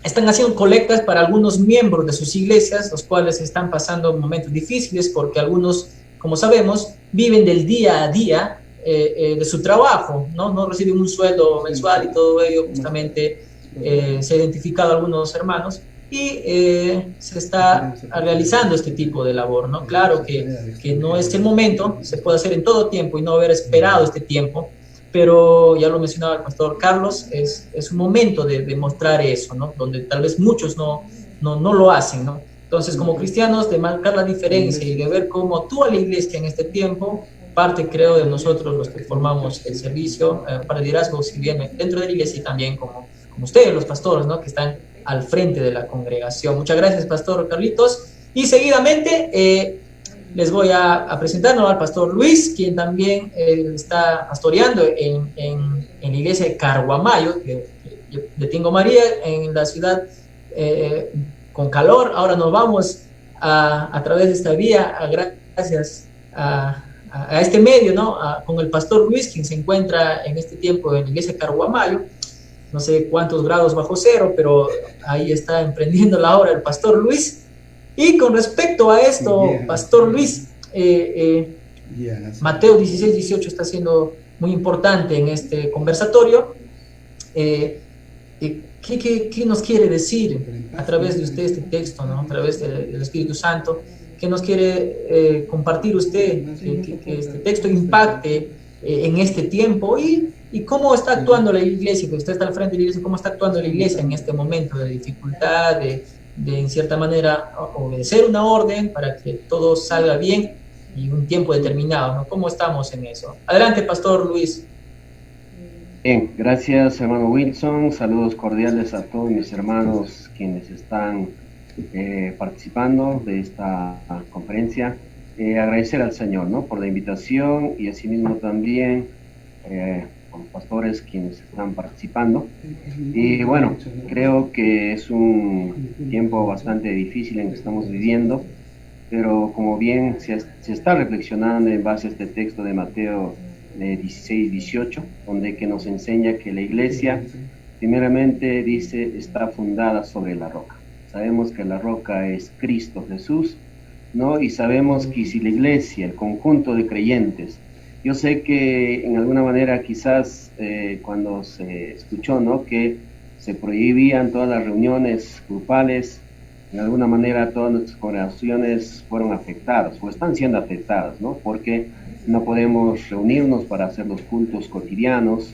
están haciendo colectas para algunos miembros de sus iglesias, los cuales están pasando momentos difíciles porque algunos, como sabemos, viven del día a día de su trabajo, ¿no? No reciben un sueldo mensual y todo ello. Justamente se ha identificado a algunos hermanos y se está realizando este tipo de labor, ¿no? Claro que no es el momento, se puede hacer en todo tiempo y no haber esperado este tiempo, pero ya lo mencionaba el pastor Carlos, es un momento de mostrar eso, ¿no? Donde tal vez muchos no lo hacen, ¿no? Entonces, como cristianos, de marcar la diferencia y de ver cómo actúa la iglesia en este tiempo, parte, creo, de nosotros los que formamos el servicio para el liderazgo, si bien dentro de la iglesia y también como ustedes, los pastores, ¿no? Que están al frente de la congregación. Muchas gracias, Pastor Carlitos. Y seguidamente les voy a presentar, ¿no?, al Pastor Luis, quien también está pastoreando en la iglesia de Carguamayo, de Tingo María, en la ciudad con calor. Ahora nos vamos a través de esta vía, gracias a este medio, ¿no? Con el Pastor Luis, quien se encuentra en este tiempo en la iglesia de Carguamayo. No sé cuántos grados bajo cero, pero ahí está emprendiendo la obra el Pastor Luis. Y con respecto a esto, Pastor Luis, Mateo 16, 18 está siendo muy importante en este conversatorio. ¿Qué nos quiere decir a través de usted este texto, ¿no? A través del Espíritu Santo? ¿Qué nos quiere compartir usted? Que este texto impacte en este tiempo y cómo está actuando la iglesia, que usted está al frente de la iglesia, cómo está actuando la iglesia en este momento de dificultad, de en cierta manera obedecer una orden para que todo salga bien y un tiempo determinado, ¿no? ¿Cómo estamos en eso? Adelante, Pastor Luis. Bien, gracias, hermano Wilson. Saludos cordiales a todos mis hermanos quienes están participando de esta conferencia. Agradecer al Señor, ¿no?, por la invitación y asimismo también a los pastores quienes están participando. Y bueno, creo que es un tiempo bastante difícil en que estamos viviendo, pero como bien se está reflexionando en base a este texto de Mateo 16, 18, donde que nos enseña que la iglesia, primeramente dice, está fundada sobre la roca. Sabemos que la roca es Cristo Jesús, ¿no? Y sabemos que si la iglesia, el conjunto de creyentes, yo sé que en alguna manera quizás cuando se escuchó, ¿no?, que se prohibían todas las reuniones grupales, en alguna manera todas nuestras congregaciones fueron afectadas o están siendo afectadas, ¿no? Porque no podemos reunirnos para hacer los cultos cotidianos,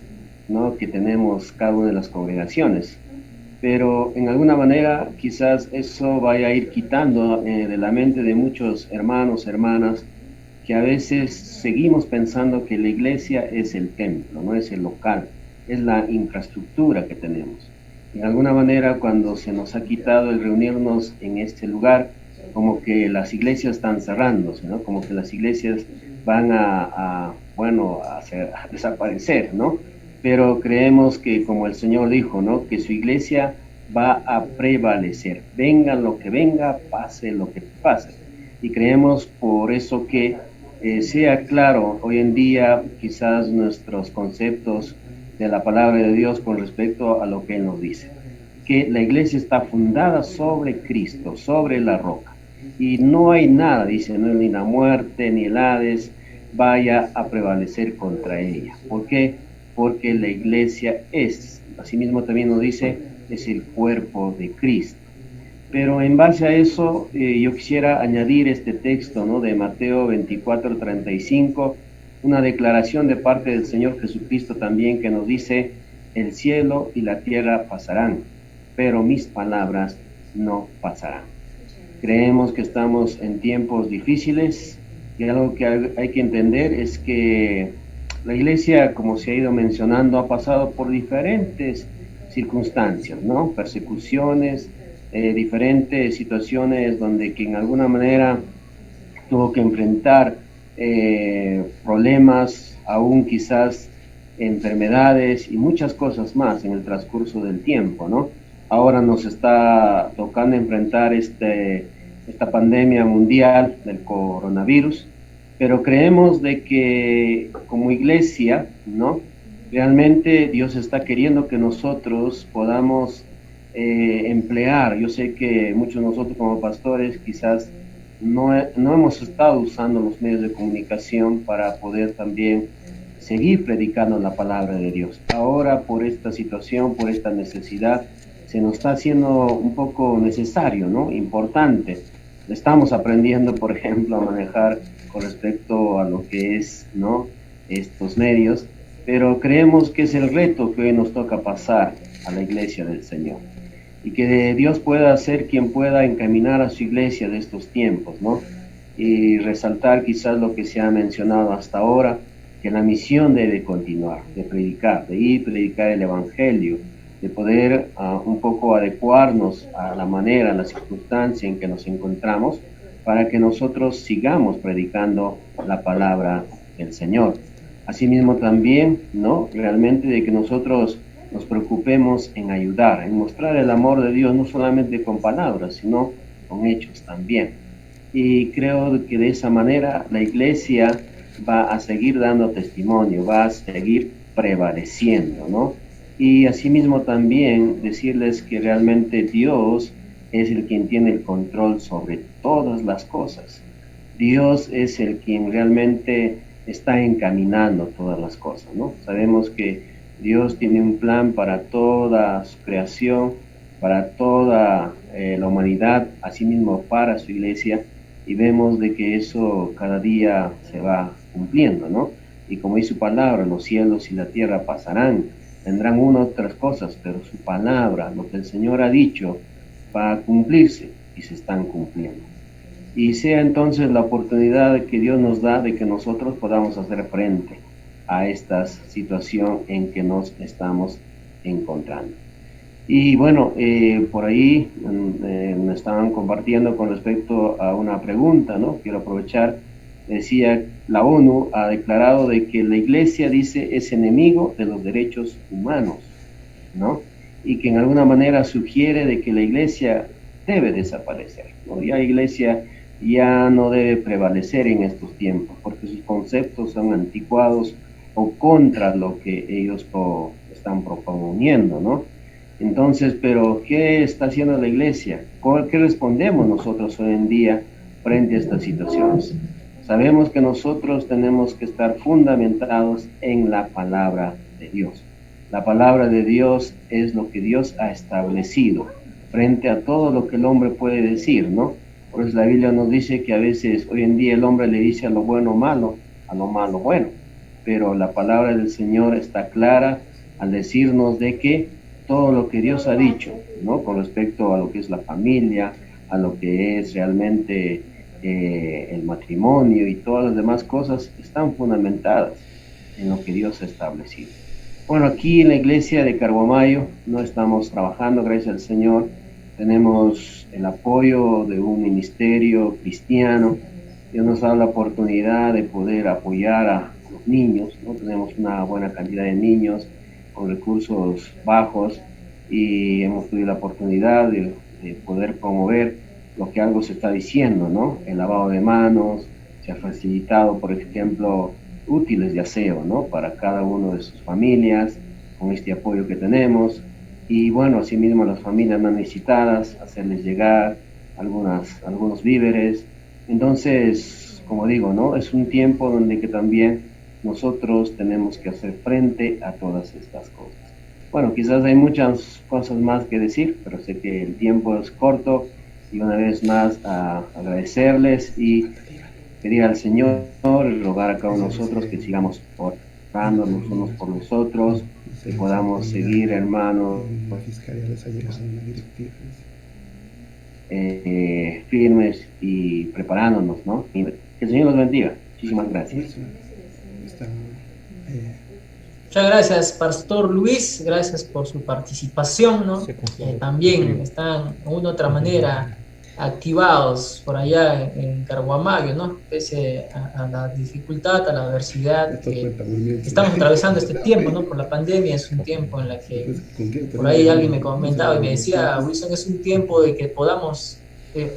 ¿no?, que tenemos cada una de las congregaciones. Pero en alguna manera quizás eso vaya a ir quitando de la mente de muchos hermanos, hermanas, que a veces seguimos pensando que la iglesia es el templo, no es el local, es la infraestructura que tenemos. En alguna manera, cuando se nos ha quitado el reunirnos en este lugar, como que las iglesias están cerrándose, ¿no? Como que las iglesias van a desaparecer, ¿no? Pero creemos que, como el Señor dijo, ¿no?, que su iglesia va a prevalecer, venga lo que venga, pase lo que pase. Y creemos por eso que sea claro hoy en día quizás nuestros conceptos de la palabra de Dios con respecto a lo que Él nos dice, que la iglesia está fundada sobre Cristo, sobre la roca, y no hay nada, dice, no, ni la muerte ni el Hades vaya a prevalecer contra ella. ¿Por qué? Porque la iglesia es asimismo también nos dice, es el cuerpo de Cristo. Pero en base a eso, yo quisiera añadir este texto, ¿no?, de Mateo 24:35, una declaración de parte del Señor Jesucristo también que nos dice, el cielo y la tierra pasarán, pero mis palabras no pasarán. Creemos que estamos en tiempos difíciles y algo que hay que entender es que la iglesia, como se ha ido mencionando, ha pasado por diferentes circunstancias, ¿no? Persecuciones, diferentes situaciones donde que en alguna manera tuvo que enfrentar problemas, aún quizás enfermedades y muchas cosas más en el transcurso del tiempo, ¿no? Ahora nos está tocando enfrentar esta pandemia mundial del coronavirus, pero creemos de que como iglesia, ¿no?, realmente Dios está queriendo que nosotros podamos emplear. Yo sé que muchos de nosotros como pastores quizás no hemos estado usando los medios de comunicación para poder también seguir predicando la palabra de Dios. Ahora, por esta situación, por esta necesidad, se nos está haciendo un poco necesario, ¿no?, importante. Estamos aprendiendo, por ejemplo, a manejar con respecto a lo que es, ¿no?, estos medios, pero creemos que es el reto que hoy nos toca pasar a la iglesia del Señor. Y que Dios pueda ser quien pueda encaminar a su iglesia de estos tiempos, ¿no? Y resaltar quizás lo que se ha mencionado hasta ahora, que la misión debe continuar, de predicar, de ir predicar el Evangelio, de poder un poco adecuarnos a la manera, a la circunstancia en que nos encontramos, para que nosotros sigamos predicando la palabra del Señor. Asimismo también, ¿no?, realmente de que nosotros nos preocupemos en ayudar, en mostrar el amor de Dios, no solamente con palabras, sino con hechos también. Y creo que de esa manera la iglesia va a seguir dando testimonio, va a seguir prevaleciendo, ¿no? Y asimismo también decirles que realmente Dios es el quien tiene el control sobre todas las cosas. Dios es el quien realmente está encaminando todas las cosas, ¿no? Sabemos que Dios tiene un plan para toda su creación, para toda la humanidad, asimismo para su iglesia, y vemos de que eso cada día se va cumpliendo, ¿no? Y como dice su palabra, los cielos y la tierra pasarán, tendrán otras cosas, pero su palabra, lo que el Señor ha dicho, va a cumplirse y se están cumpliendo. Y sea entonces la oportunidad que Dios nos da de que nosotros podamos hacer frente a esta situación en que nos estamos encontrando. Y bueno, por ahí me estaban compartiendo con respecto a una pregunta, ¿no? Quiero aprovechar, decía, la ONU ha declarado de que la iglesia, dice, es enemigo de los derechos humanos, ¿no? Y que en alguna manera sugiere de que la iglesia debe desaparecer, ¿no? Ya la iglesia ya no debe prevalecer en estos tiempos, porque sus conceptos son anticuados o contra lo que ellos están proponiendo, ¿no? Entonces, pero ¿qué está haciendo la iglesia? ¿Qué respondemos nosotros hoy en día frente a estas situaciones? Sabemos que nosotros tenemos que estar fundamentados en la palabra de Dios. La palabra de Dios es lo que Dios ha establecido frente a todo lo que el hombre puede decir, ¿no? Por eso la Biblia nos dice que a veces hoy en día el hombre le dice a lo bueno malo, a lo malo bueno. Pero la palabra del Señor está clara al decirnos de que todo lo que Dios ha dicho, ¿no?, con respecto a lo que es la familia, a lo que es realmente el matrimonio y todas las demás cosas, están fundamentadas en lo que Dios ha establecido. Bueno, aquí en la iglesia de Carguamayo no estamos trabajando, gracias al Señor. Tenemos el apoyo de un ministerio cristiano. Dios nos ha dado la oportunidad de poder apoyar a los niños, ¿no? Tenemos una buena cantidad de niños con recursos bajos y hemos tenido la oportunidad de poder promover lo que algo se está diciendo, ¿no? El lavado de manos, se ha facilitado, por ejemplo, útiles de aseo, ¿no?, para cada uno de sus familias, con este apoyo que tenemos. Y bueno, asimismo las familias más necesitadas, hacerles llegar algunos víveres. Entonces, como digo, ¿no?, es un tiempo donde que también nosotros tenemos que hacer frente a todas estas cosas. Bueno, quizás hay muchas cosas más que decir, pero sé que el tiempo es corto y una vez más agradecerles y pedir al Señor, rogar a cada uno de nosotros que sigamos orando los unos por los otros, que podamos seguir, hermanos, firmes y preparándonos, ¿no? Y que el Señor los bendiga. Muchísimas gracias. Muchas gracias, Pastor Luis, gracias por su participación, ¿no? También están de una u otra manera activados por allá en Carhuamayo, ¿no? Pese a la dificultad, a la adversidad que estamos atravesando este tiempo, ¿no? Por la pandemia es un tiempo en la que, por ahí alguien me comentaba y me decía, Wilson, es un tiempo de que podamos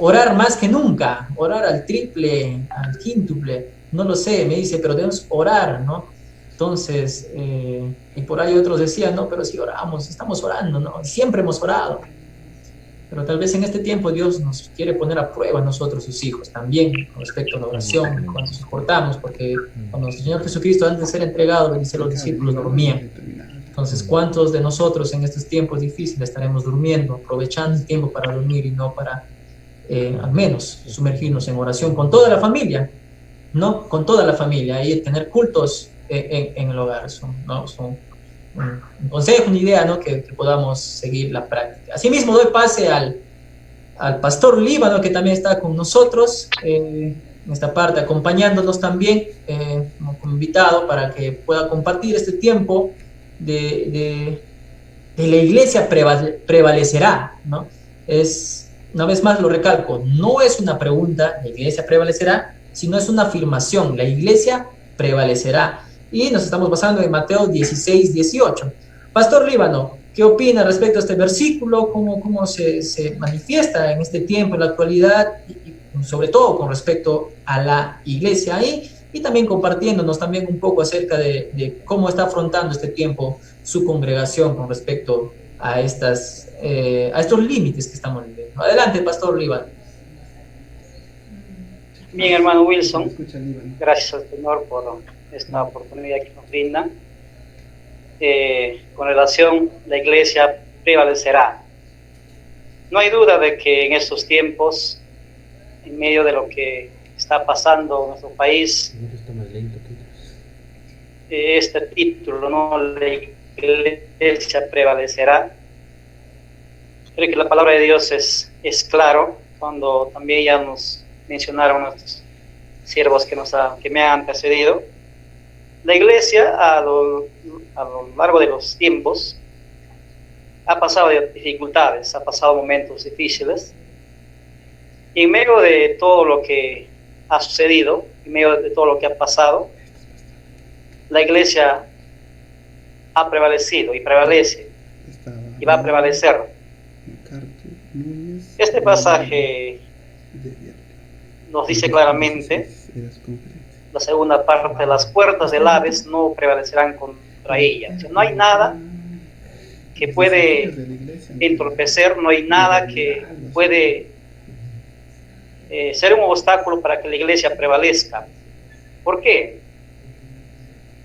orar más que nunca, orar al triple, al quíntuple, no lo sé, me dice, pero debemos orar, ¿no? Entonces, y por ahí otros decían, no, pero si oramos, estamos orando, ¿no? Siempre hemos orado. Pero tal vez en este tiempo Dios nos quiere poner a prueba a nosotros, sus hijos, también con respecto a la oración, cuando nos soportamos, porque cuando el Señor Jesucristo, antes de ser entregado, bendice a los discípulos, dormían. Entonces, ¿cuántos de nosotros en estos tiempos difíciles estaremos durmiendo, aprovechando el tiempo para dormir y no para, al menos, sumergirnos en oración con toda la familia, ¿no? Con toda la familia, y tener cultos en el hogar, ¿no? Son un consejo, una idea, ¿no? Que podamos seguir la práctica. Asimismo, doy pase al pastor Líbano, que también está con nosotros en esta parte, acompañándonos también como invitado para que pueda compartir este tiempo de la iglesia prevalecerá, ¿no? Una vez más lo recalco, no es una pregunta, la iglesia prevalecerá, sino es una afirmación, la iglesia prevalecerá. Y nos estamos basando en Mateo 16, 18. Pastor Líbano, ¿qué opina respecto a este versículo? ¿Cómo se manifiesta en este tiempo, en la actualidad? Y sobre todo con respecto a la iglesia ahí. Y también compartiéndonos también un poco acerca de cómo está afrontando este tiempo su congregación con respecto a estos límites que estamos viviendo. Adelante, Pastor Líbano. Bien, hermano Wilson, gracias al Señor por esta oportunidad que nos brinda. Con relación, la iglesia prevalecerá. No hay duda de que en estos tiempos, en medio de lo que está pasando en nuestro país, este título, ¿no? La iglesia prevalecerá. Creo que la palabra de Dios es claro, cuando también ya nos mencionaron los siervos que me han antecedido. La iglesia a lo largo de los tiempos ha pasado dificultades, ha pasado momentos difíciles, y en medio de todo lo que ha sucedido, en medio de todo lo que ha pasado, la iglesia ha prevalecido y prevalece y va a prevalecer. Este pasaje nos dice claramente, la segunda parte, las puertas del Hades no prevalecerán contra ella. O sea, no hay nada que puede entorpecer, no hay nada que puede ser un obstáculo para que la iglesia prevalezca. ¿Por qué?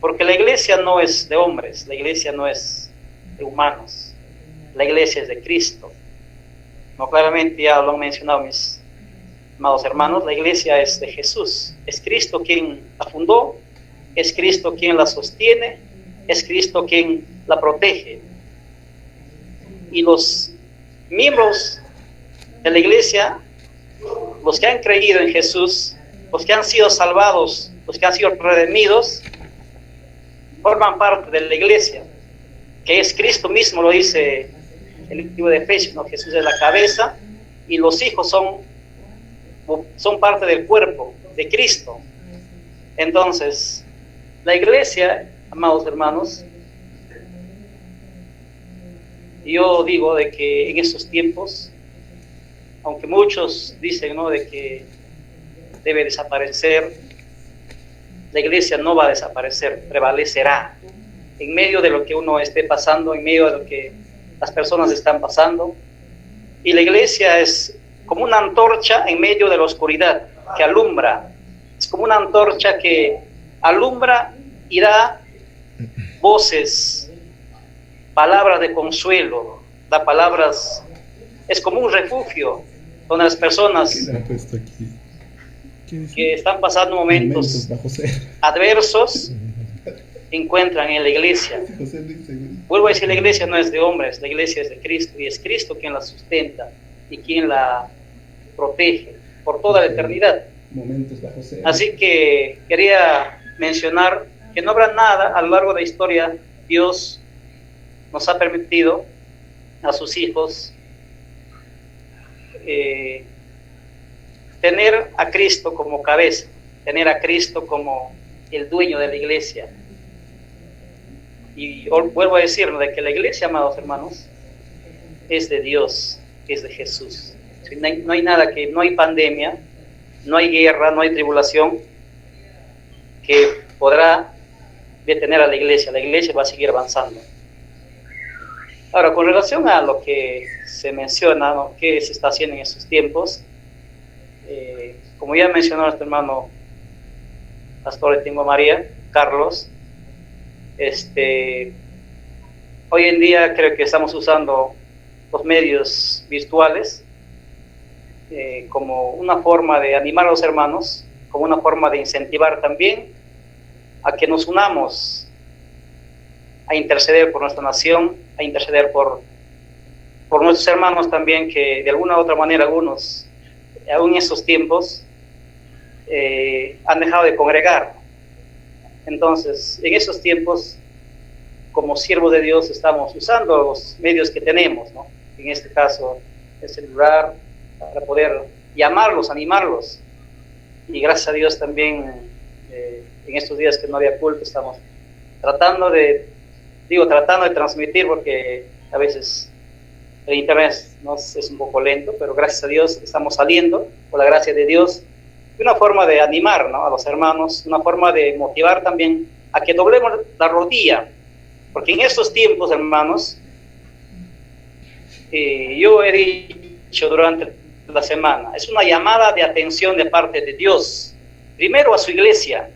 Porque la iglesia no es de hombres, la iglesia no es de humanos, la iglesia es de Cristo. No, claramente ya lo han mencionado mis amados hermanos, la iglesia es de Jesús, es Cristo quien la fundó, es Cristo quien la sostiene, es Cristo quien la protege. Y los miembros de la iglesia, los que han creído en Jesús, los que han sido salvados, los que han sido redimidos, forman parte de la iglesia, que es Cristo mismo, lo dice el libro de Efesios, ¿no? Jesús es la cabeza y los hijos son parte del cuerpo de Cristo. Entonces, la iglesia, amados hermanos, yo digo de que en estos tiempos, aunque muchos dicen, ¿no?, de que debe desaparecer, la iglesia no va a desaparecer, prevalecerá en medio de lo que uno esté pasando, en medio de lo que las personas están pasando. Y la iglesia es como una antorcha en medio de la oscuridad que alumbra, es como una antorcha que alumbra y da voces palabras de consuelo, da palabras, es como un refugio donde las personas que están pasando momentos adversos encuentran en la iglesia. Vuelvo a decir, la iglesia no es de hombres, la iglesia es de Cristo, y es Cristo quien la sustenta y quien la protege por toda la eternidad. Así que quería mencionar que no habrá nada a lo largo de la historia. Dios nos ha permitido a sus hijos tener a Cristo como cabeza, tener a Cristo como el dueño de la iglesia. Y vuelvo a decir de que la iglesia, amados hermanos, es de Dios, es de Jesús. No hay nada que, no hay pandemia, no hay guerra, no hay tribulación que podrá detener a la iglesia. La iglesia va a seguir avanzando. Ahora, con relación a lo que se menciona, ¿no?, qué se está haciendo en estos tiempos, como ya mencionó nuestro hermano pastor de Tingo María, Carlos, hoy en día creo que estamos usando los medios virtuales como una forma de animar a los hermanos, como una forma de incentivar también a que nos unamos a interceder por nuestra nación, a interceder por nuestros hermanos también, que de alguna u otra manera algunos, aún en estos tiempos, han dejado de congregar. Entonces, en esos tiempos, como siervos de Dios, estamos usando los medios que tenemos, ¿no? En este caso, el celular, para poder llamarlos, animarlos. Y gracias a Dios también, en estos días que no había culto, estamos tratando de transmitir, porque a veces el internet es un poco lento, pero gracias a Dios estamos saliendo, por la gracia de Dios, una forma de animar, ¿no?, a los hermanos, una forma de motivar también a que doblemos la rodilla, porque en estos tiempos, hermanos, yo he dicho durante la semana, es una llamada de atención de parte de Dios, primero a su iglesia,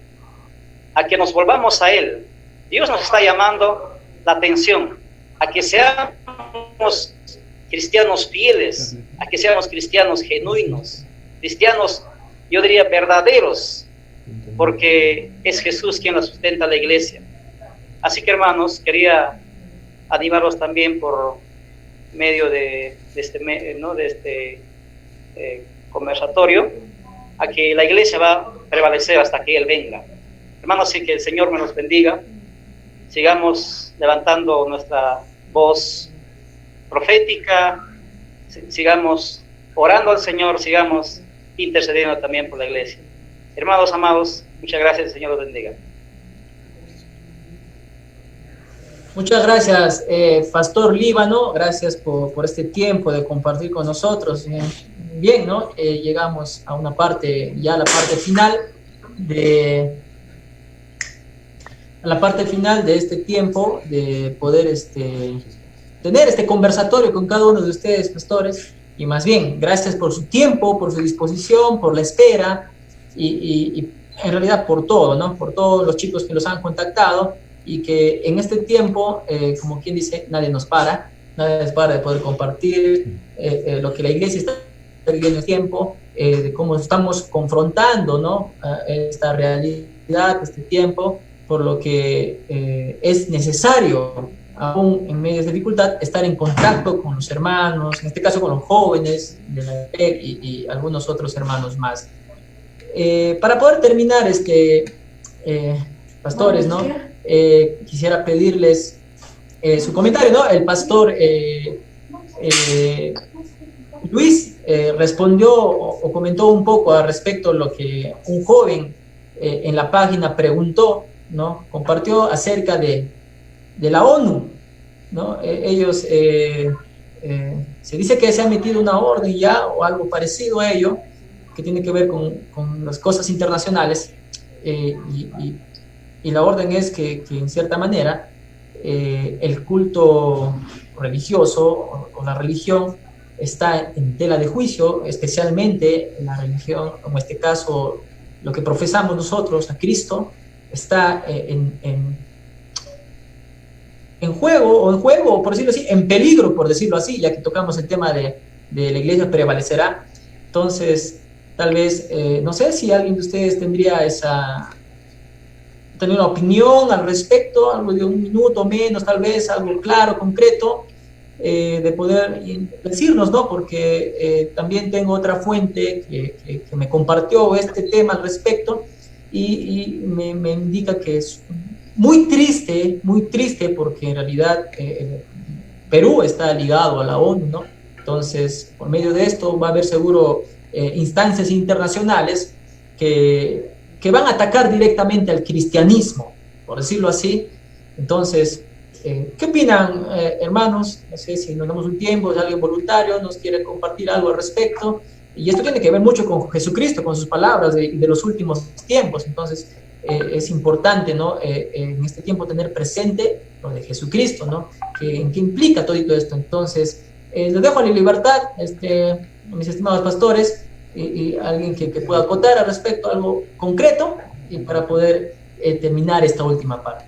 a que nos volvamos a Él. Dios nos está llamando la atención, a que seamos cristianos fieles, a que seamos cristianos genuinos, cristianos, yo diría, verdaderos, porque es Jesús quien la sustenta a la iglesia. Así que, hermanos, quería animarlos también por medio de este conversatorio, a que la iglesia va a prevalecer hasta que Él venga. Hermanos, sí, que el Señor me los bendiga. Sigamos levantando nuestra voz profética, sigamos orando al Señor, sigamos intercediendo también por la iglesia. Hermanos amados, muchas gracias, el Señor los bendiga. Muchas gracias, Pastor Líbano, gracias por este tiempo de compartir con nosotros. Bien, ¿no? Llegamos a una parte, ya a la parte final de este tiempo, de poder tener este conversatorio con cada uno de ustedes, pastores. Y más bien, gracias por su tiempo, por su disposición, por la espera y en realidad por todo, ¿no? Por todos los chicos que los han contactado, y que en este tiempo, como quien dice, nadie nos para de poder compartir lo que la iglesia está viviendo en el tiempo, de cómo estamos confrontando, ¿no?, esta realidad, este tiempo, por lo que es necesario, aún en medio de dificultad, estar en contacto con los hermanos, en este caso con los jóvenes de la EPEC y algunos otros hermanos más. Para poder terminar, pastores, ¿no?, quisiera pedirles su comentario, ¿no? El pastor Luis respondió o comentó un poco al respecto lo que un joven en la página preguntó, ¿no? Compartió acerca de la ONU, ¿no? Ellos, se dice que se ha metido una orden ya o algo parecido a ello, que tiene que ver con las cosas internacionales, y la orden es que en cierta manera el culto religioso o la religión está en tela de juicio, especialmente la religión, como en este caso lo que profesamos nosotros, a Cristo, está o por decirlo así, en peligro, por decirlo así, ya que tocamos el tema de la iglesia prevalecerá. Entonces, tal vez, no sé si alguien de ustedes tendría una opinión al respecto, algo de un minuto menos, tal vez, algo claro, concreto, de poder decirnos, ¿no? Porque también tengo otra fuente que me compartió este tema al respecto y me indica que es muy triste, porque en realidad Perú está ligado a la ONU, ¿no? Entonces, por medio de esto va a haber seguro instancias internacionales que van a atacar directamente al cristianismo, por decirlo así. Entonces, ¿qué opinan, hermanos? No sé si nos damos un tiempo, si alguien voluntario nos quiere compartir algo al respecto. Y esto tiene que ver mucho con Jesucristo, con sus palabras de los últimos tiempos. Entonces, es importante, ¿no? En este tiempo tener presente lo de Jesucristo, ¿no? ¿Qué implica todo esto? Entonces, les dejo a la libertad, mis estimados pastores, y alguien que pueda acotar al respecto, algo concreto, y para poder terminar esta última parte.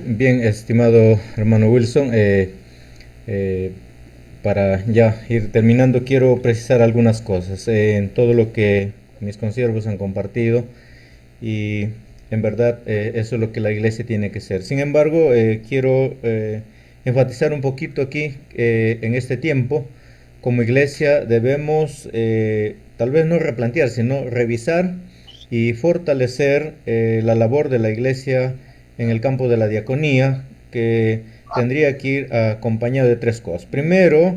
Bien, estimado hermano Wilson, para ya ir terminando, quiero precisar algunas cosas en todo lo que mis consiervos han compartido, y en verdad eso es lo que la iglesia tiene que ser. Sin embargo, quiero enfatizar un poquito aquí, en este tiempo, como iglesia debemos tal vez no replantear, sino revisar y fortalecer la labor de la iglesia en el campo de la diaconía, que tendría que ir acompañado de tres cosas. Primero,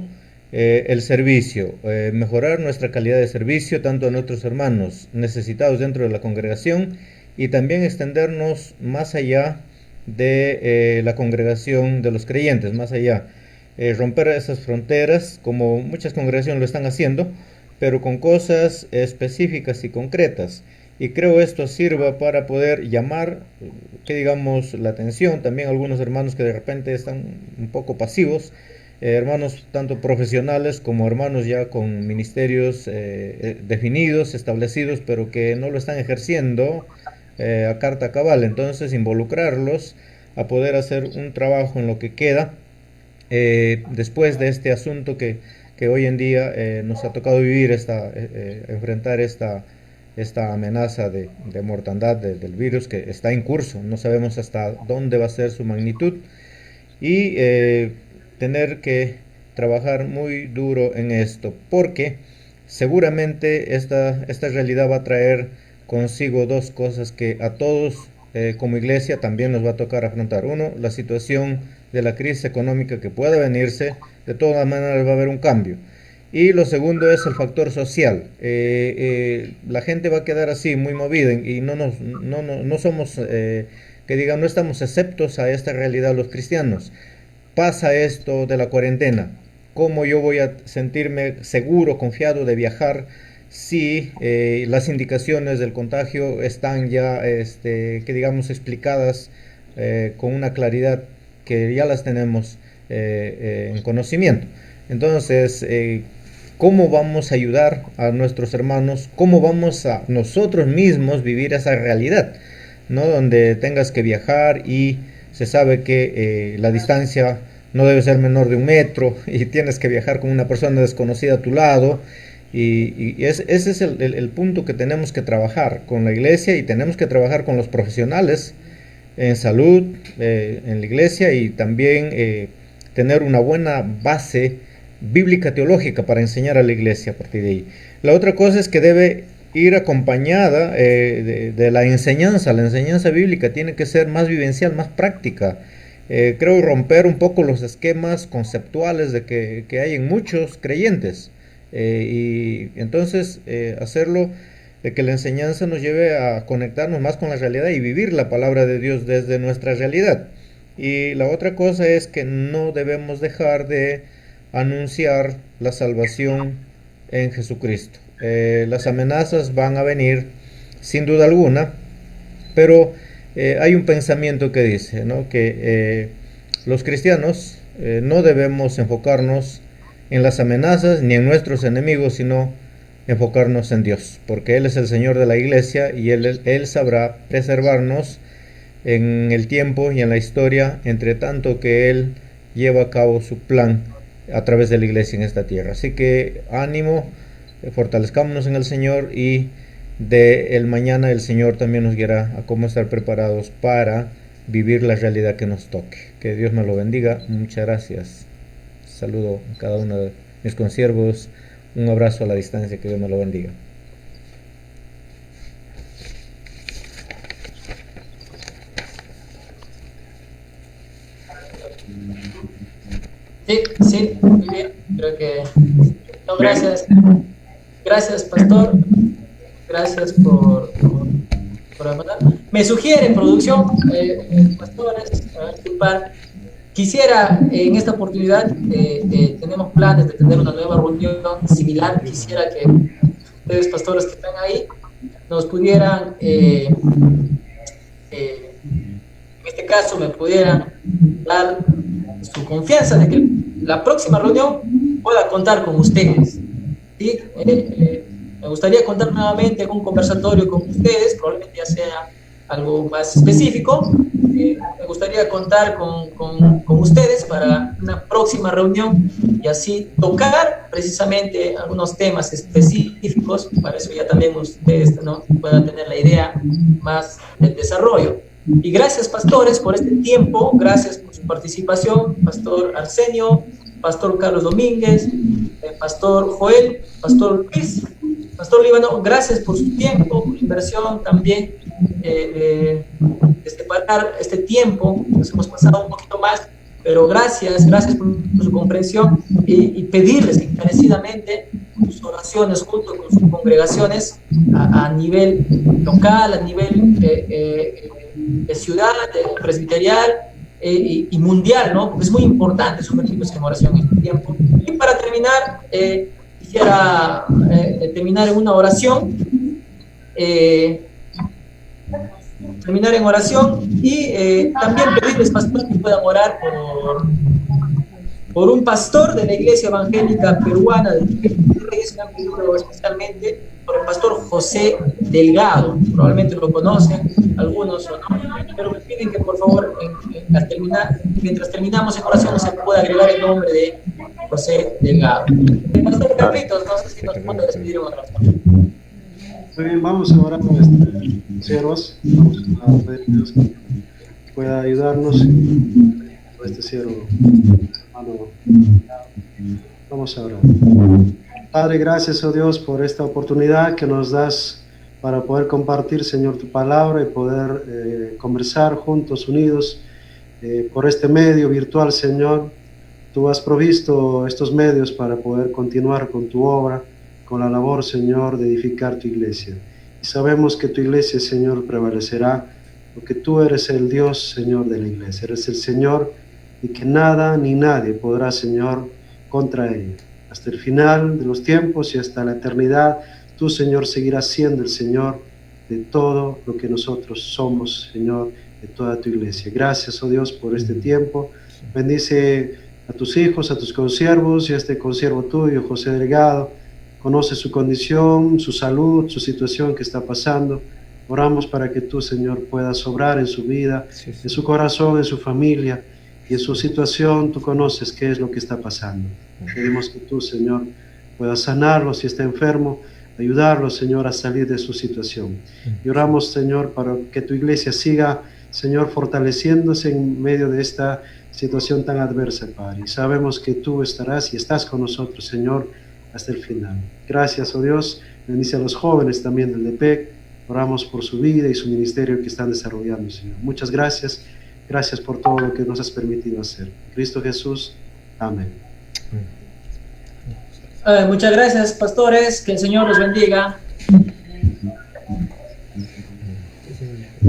el servicio, mejorar nuestra calidad de servicio tanto a nuestros hermanos necesitados dentro de la congregación, y también extendernos más allá de la congregación de los creyentes, más allá, romper esas fronteras como muchas congregaciones lo están haciendo, pero con cosas específicas y concretas. Y creo esto sirva para poder llamar, que digamos, la atención también a algunos hermanos que de repente están un poco pasivos, hermanos tanto profesionales como hermanos ya con ministerios definidos, establecidos, pero que no lo están ejerciendo a carta cabal. Entonces, involucrarlos a poder hacer un trabajo en lo que queda después de este asunto que hoy en día nos ha tocado vivir, enfrentar esta amenaza de mortandad del virus que está en curso. No sabemos hasta dónde va a ser su magnitud, y tener que trabajar muy duro en esto, porque seguramente esta realidad va a traer consigo dos cosas que a todos como iglesia también nos va a tocar afrontar. Uno, la situación de la crisis económica que pueda venirse. De todas maneras va a haber un cambio. Y lo segundo es el factor social. La gente va a quedar así, muy movida, y no somos, que digan, no estamos exceptos a esta realidad los cristianos. Pasa esto de la cuarentena. ¿Cómo yo voy a sentirme seguro, confiado de viajar si las indicaciones del contagio están ya, que digamos, explicadas con una claridad que ya las tenemos en conocimiento? Entonces, ¿cómo vamos a ayudar a nuestros hermanos? ¿Cómo vamos a nosotros mismos vivir esa realidad, ¿no? Donde tengas que viajar y se sabe que la distancia no debe ser menor de 1 metro, y tienes que viajar con una persona desconocida a tu lado. Y ese es el punto que tenemos que trabajar con la iglesia, y tenemos que trabajar con los profesionales en salud, en la iglesia, y también tener una buena base bíblica teológica para enseñar a la iglesia a partir de ahí. La otra cosa es que debe ir acompañada de la enseñanza. La enseñanza bíblica tiene que ser más vivencial, más práctica. Creo romper un poco los esquemas conceptuales que hay en muchos creyentes, y entonces hacerlo de que la enseñanza nos lleve a conectarnos más con la realidad y vivir la palabra de Dios desde nuestra realidad. Y la otra cosa es que no debemos dejar de anunciar la salvación en Jesucristo. Las amenazas van a venir sin duda alguna, pero hay un pensamiento que dice, ¿no?, que los cristianos no debemos enfocarnos en las amenazas ni en nuestros enemigos, sino enfocarnos en Dios, porque Él es el Señor de la iglesia y Él sabrá preservarnos en el tiempo y en la historia, entre tanto que Él lleva a cabo su plan a través de la iglesia en esta tierra. Así que ánimo, fortalezcámonos en el Señor, y de el mañana el Señor también nos guiará a cómo estar preparados para vivir la realidad que nos toque. Que Dios me lo bendiga. Muchas gracias. Saludo a cada uno de mis consiervos. Un abrazo a la distancia. Que Dios me lo bendiga. Sí, muy bien. Creo que... No, gracias. Gracias, pastor. Gracias por mandar. Me sugiere, producción, pastores, quisiera en esta oportunidad, tenemos planes de tener una nueva reunión similar. Quisiera que ustedes, pastores que están ahí, nos pudieran, en este caso, me pudieran dar su confianza de que la próxima reunión pueda contar con ustedes. ¿Sí? Me gustaría contar nuevamente un conversatorio con ustedes, probablemente ya sea algo más específico. Me gustaría contar con ustedes para una próxima reunión y así tocar precisamente algunos temas específicos. Para eso ya también ustedes, ¿no?, puedan tener la idea más del desarrollo. Y gracias, pastores, por este tiempo. Gracias por su participación, Pastor Arsenio, Pastor Carlos Domínguez, Pastor Joel, Pastor Luis, Pastor Líbano. Gracias por su tiempo, por inversión también, de separar este tiempo. Nos hemos pasado un poquito más, pero gracias por su comprensión, y pedirles encarecidamente sus oraciones junto con sus congregaciones a nivel local, a nivel de ciudad, de presbiterial y mundial, ¿no? Porque es muy importante sumergirnos en oración en este tiempo. Y para terminar, quisiera terminar en una oración, terminar en oración y también pedirles, pastor, que puedan orar por un pastor de la Iglesia Evangélica Peruana de Reyes, especialmente por el pastor José Delgado. Probablemente lo conocen algunos o no, pero me piden que por favor mientras terminamos en oración se pueda agregar el nombre de José Delgado. Pastor Carlitos, no sé si nos puede despedir en oración. Muy bien, vamos a orar por siervos. Vamos a pedir a Dios que pueda ayudarnos por este siervo. Vamos a orar. Padre, gracias, oh Dios, por esta oportunidad que nos das para poder compartir, Señor, tu palabra y poder conversar juntos, unidos, por este medio virtual, Señor. Tú has provisto estos medios para poder continuar con tu obra, con la labor, Señor, de edificar tu iglesia. Y sabemos que tu iglesia, Señor, prevalecerá, porque tú eres el Dios, Señor, de la iglesia. Eres el Señor, y que nada ni nadie podrá, Señor, contra ella. Hasta el final de los tiempos y hasta la eternidad, tú, Señor, seguirás siendo el Señor de todo lo que nosotros somos, Señor, de toda tu iglesia. Gracias, oh Dios, por este tiempo. Bendice a tus hijos, a tus consiervos y a este consiervo tuyo, José Delgado. Conoce su condición, su salud, su situación que está pasando. Oramos para que tú, Señor, puedas obrar en su vida, en su corazón, en su familia y en su situación. Tú conoces qué es lo que está pasando. Pedimos que tú, Señor, puedas sanarlo si está enfermo, ayudarlo, Señor, a salir de su situación. Y oramos, Señor, para que tu iglesia siga, Señor, fortaleciéndose en medio de esta situación tan adversa, Padre. Y sabemos que tú estarás y estás con nosotros, Señor, hasta el final. Gracias, oh Dios. Bendice a los jóvenes también del DPEC. Oramos por su vida y su ministerio que están desarrollando, Señor. Muchas gracias. Gracias por todo lo que nos has permitido hacer. Cristo Jesús. Amén. Muchas gracias, pastores. Que el Señor los bendiga.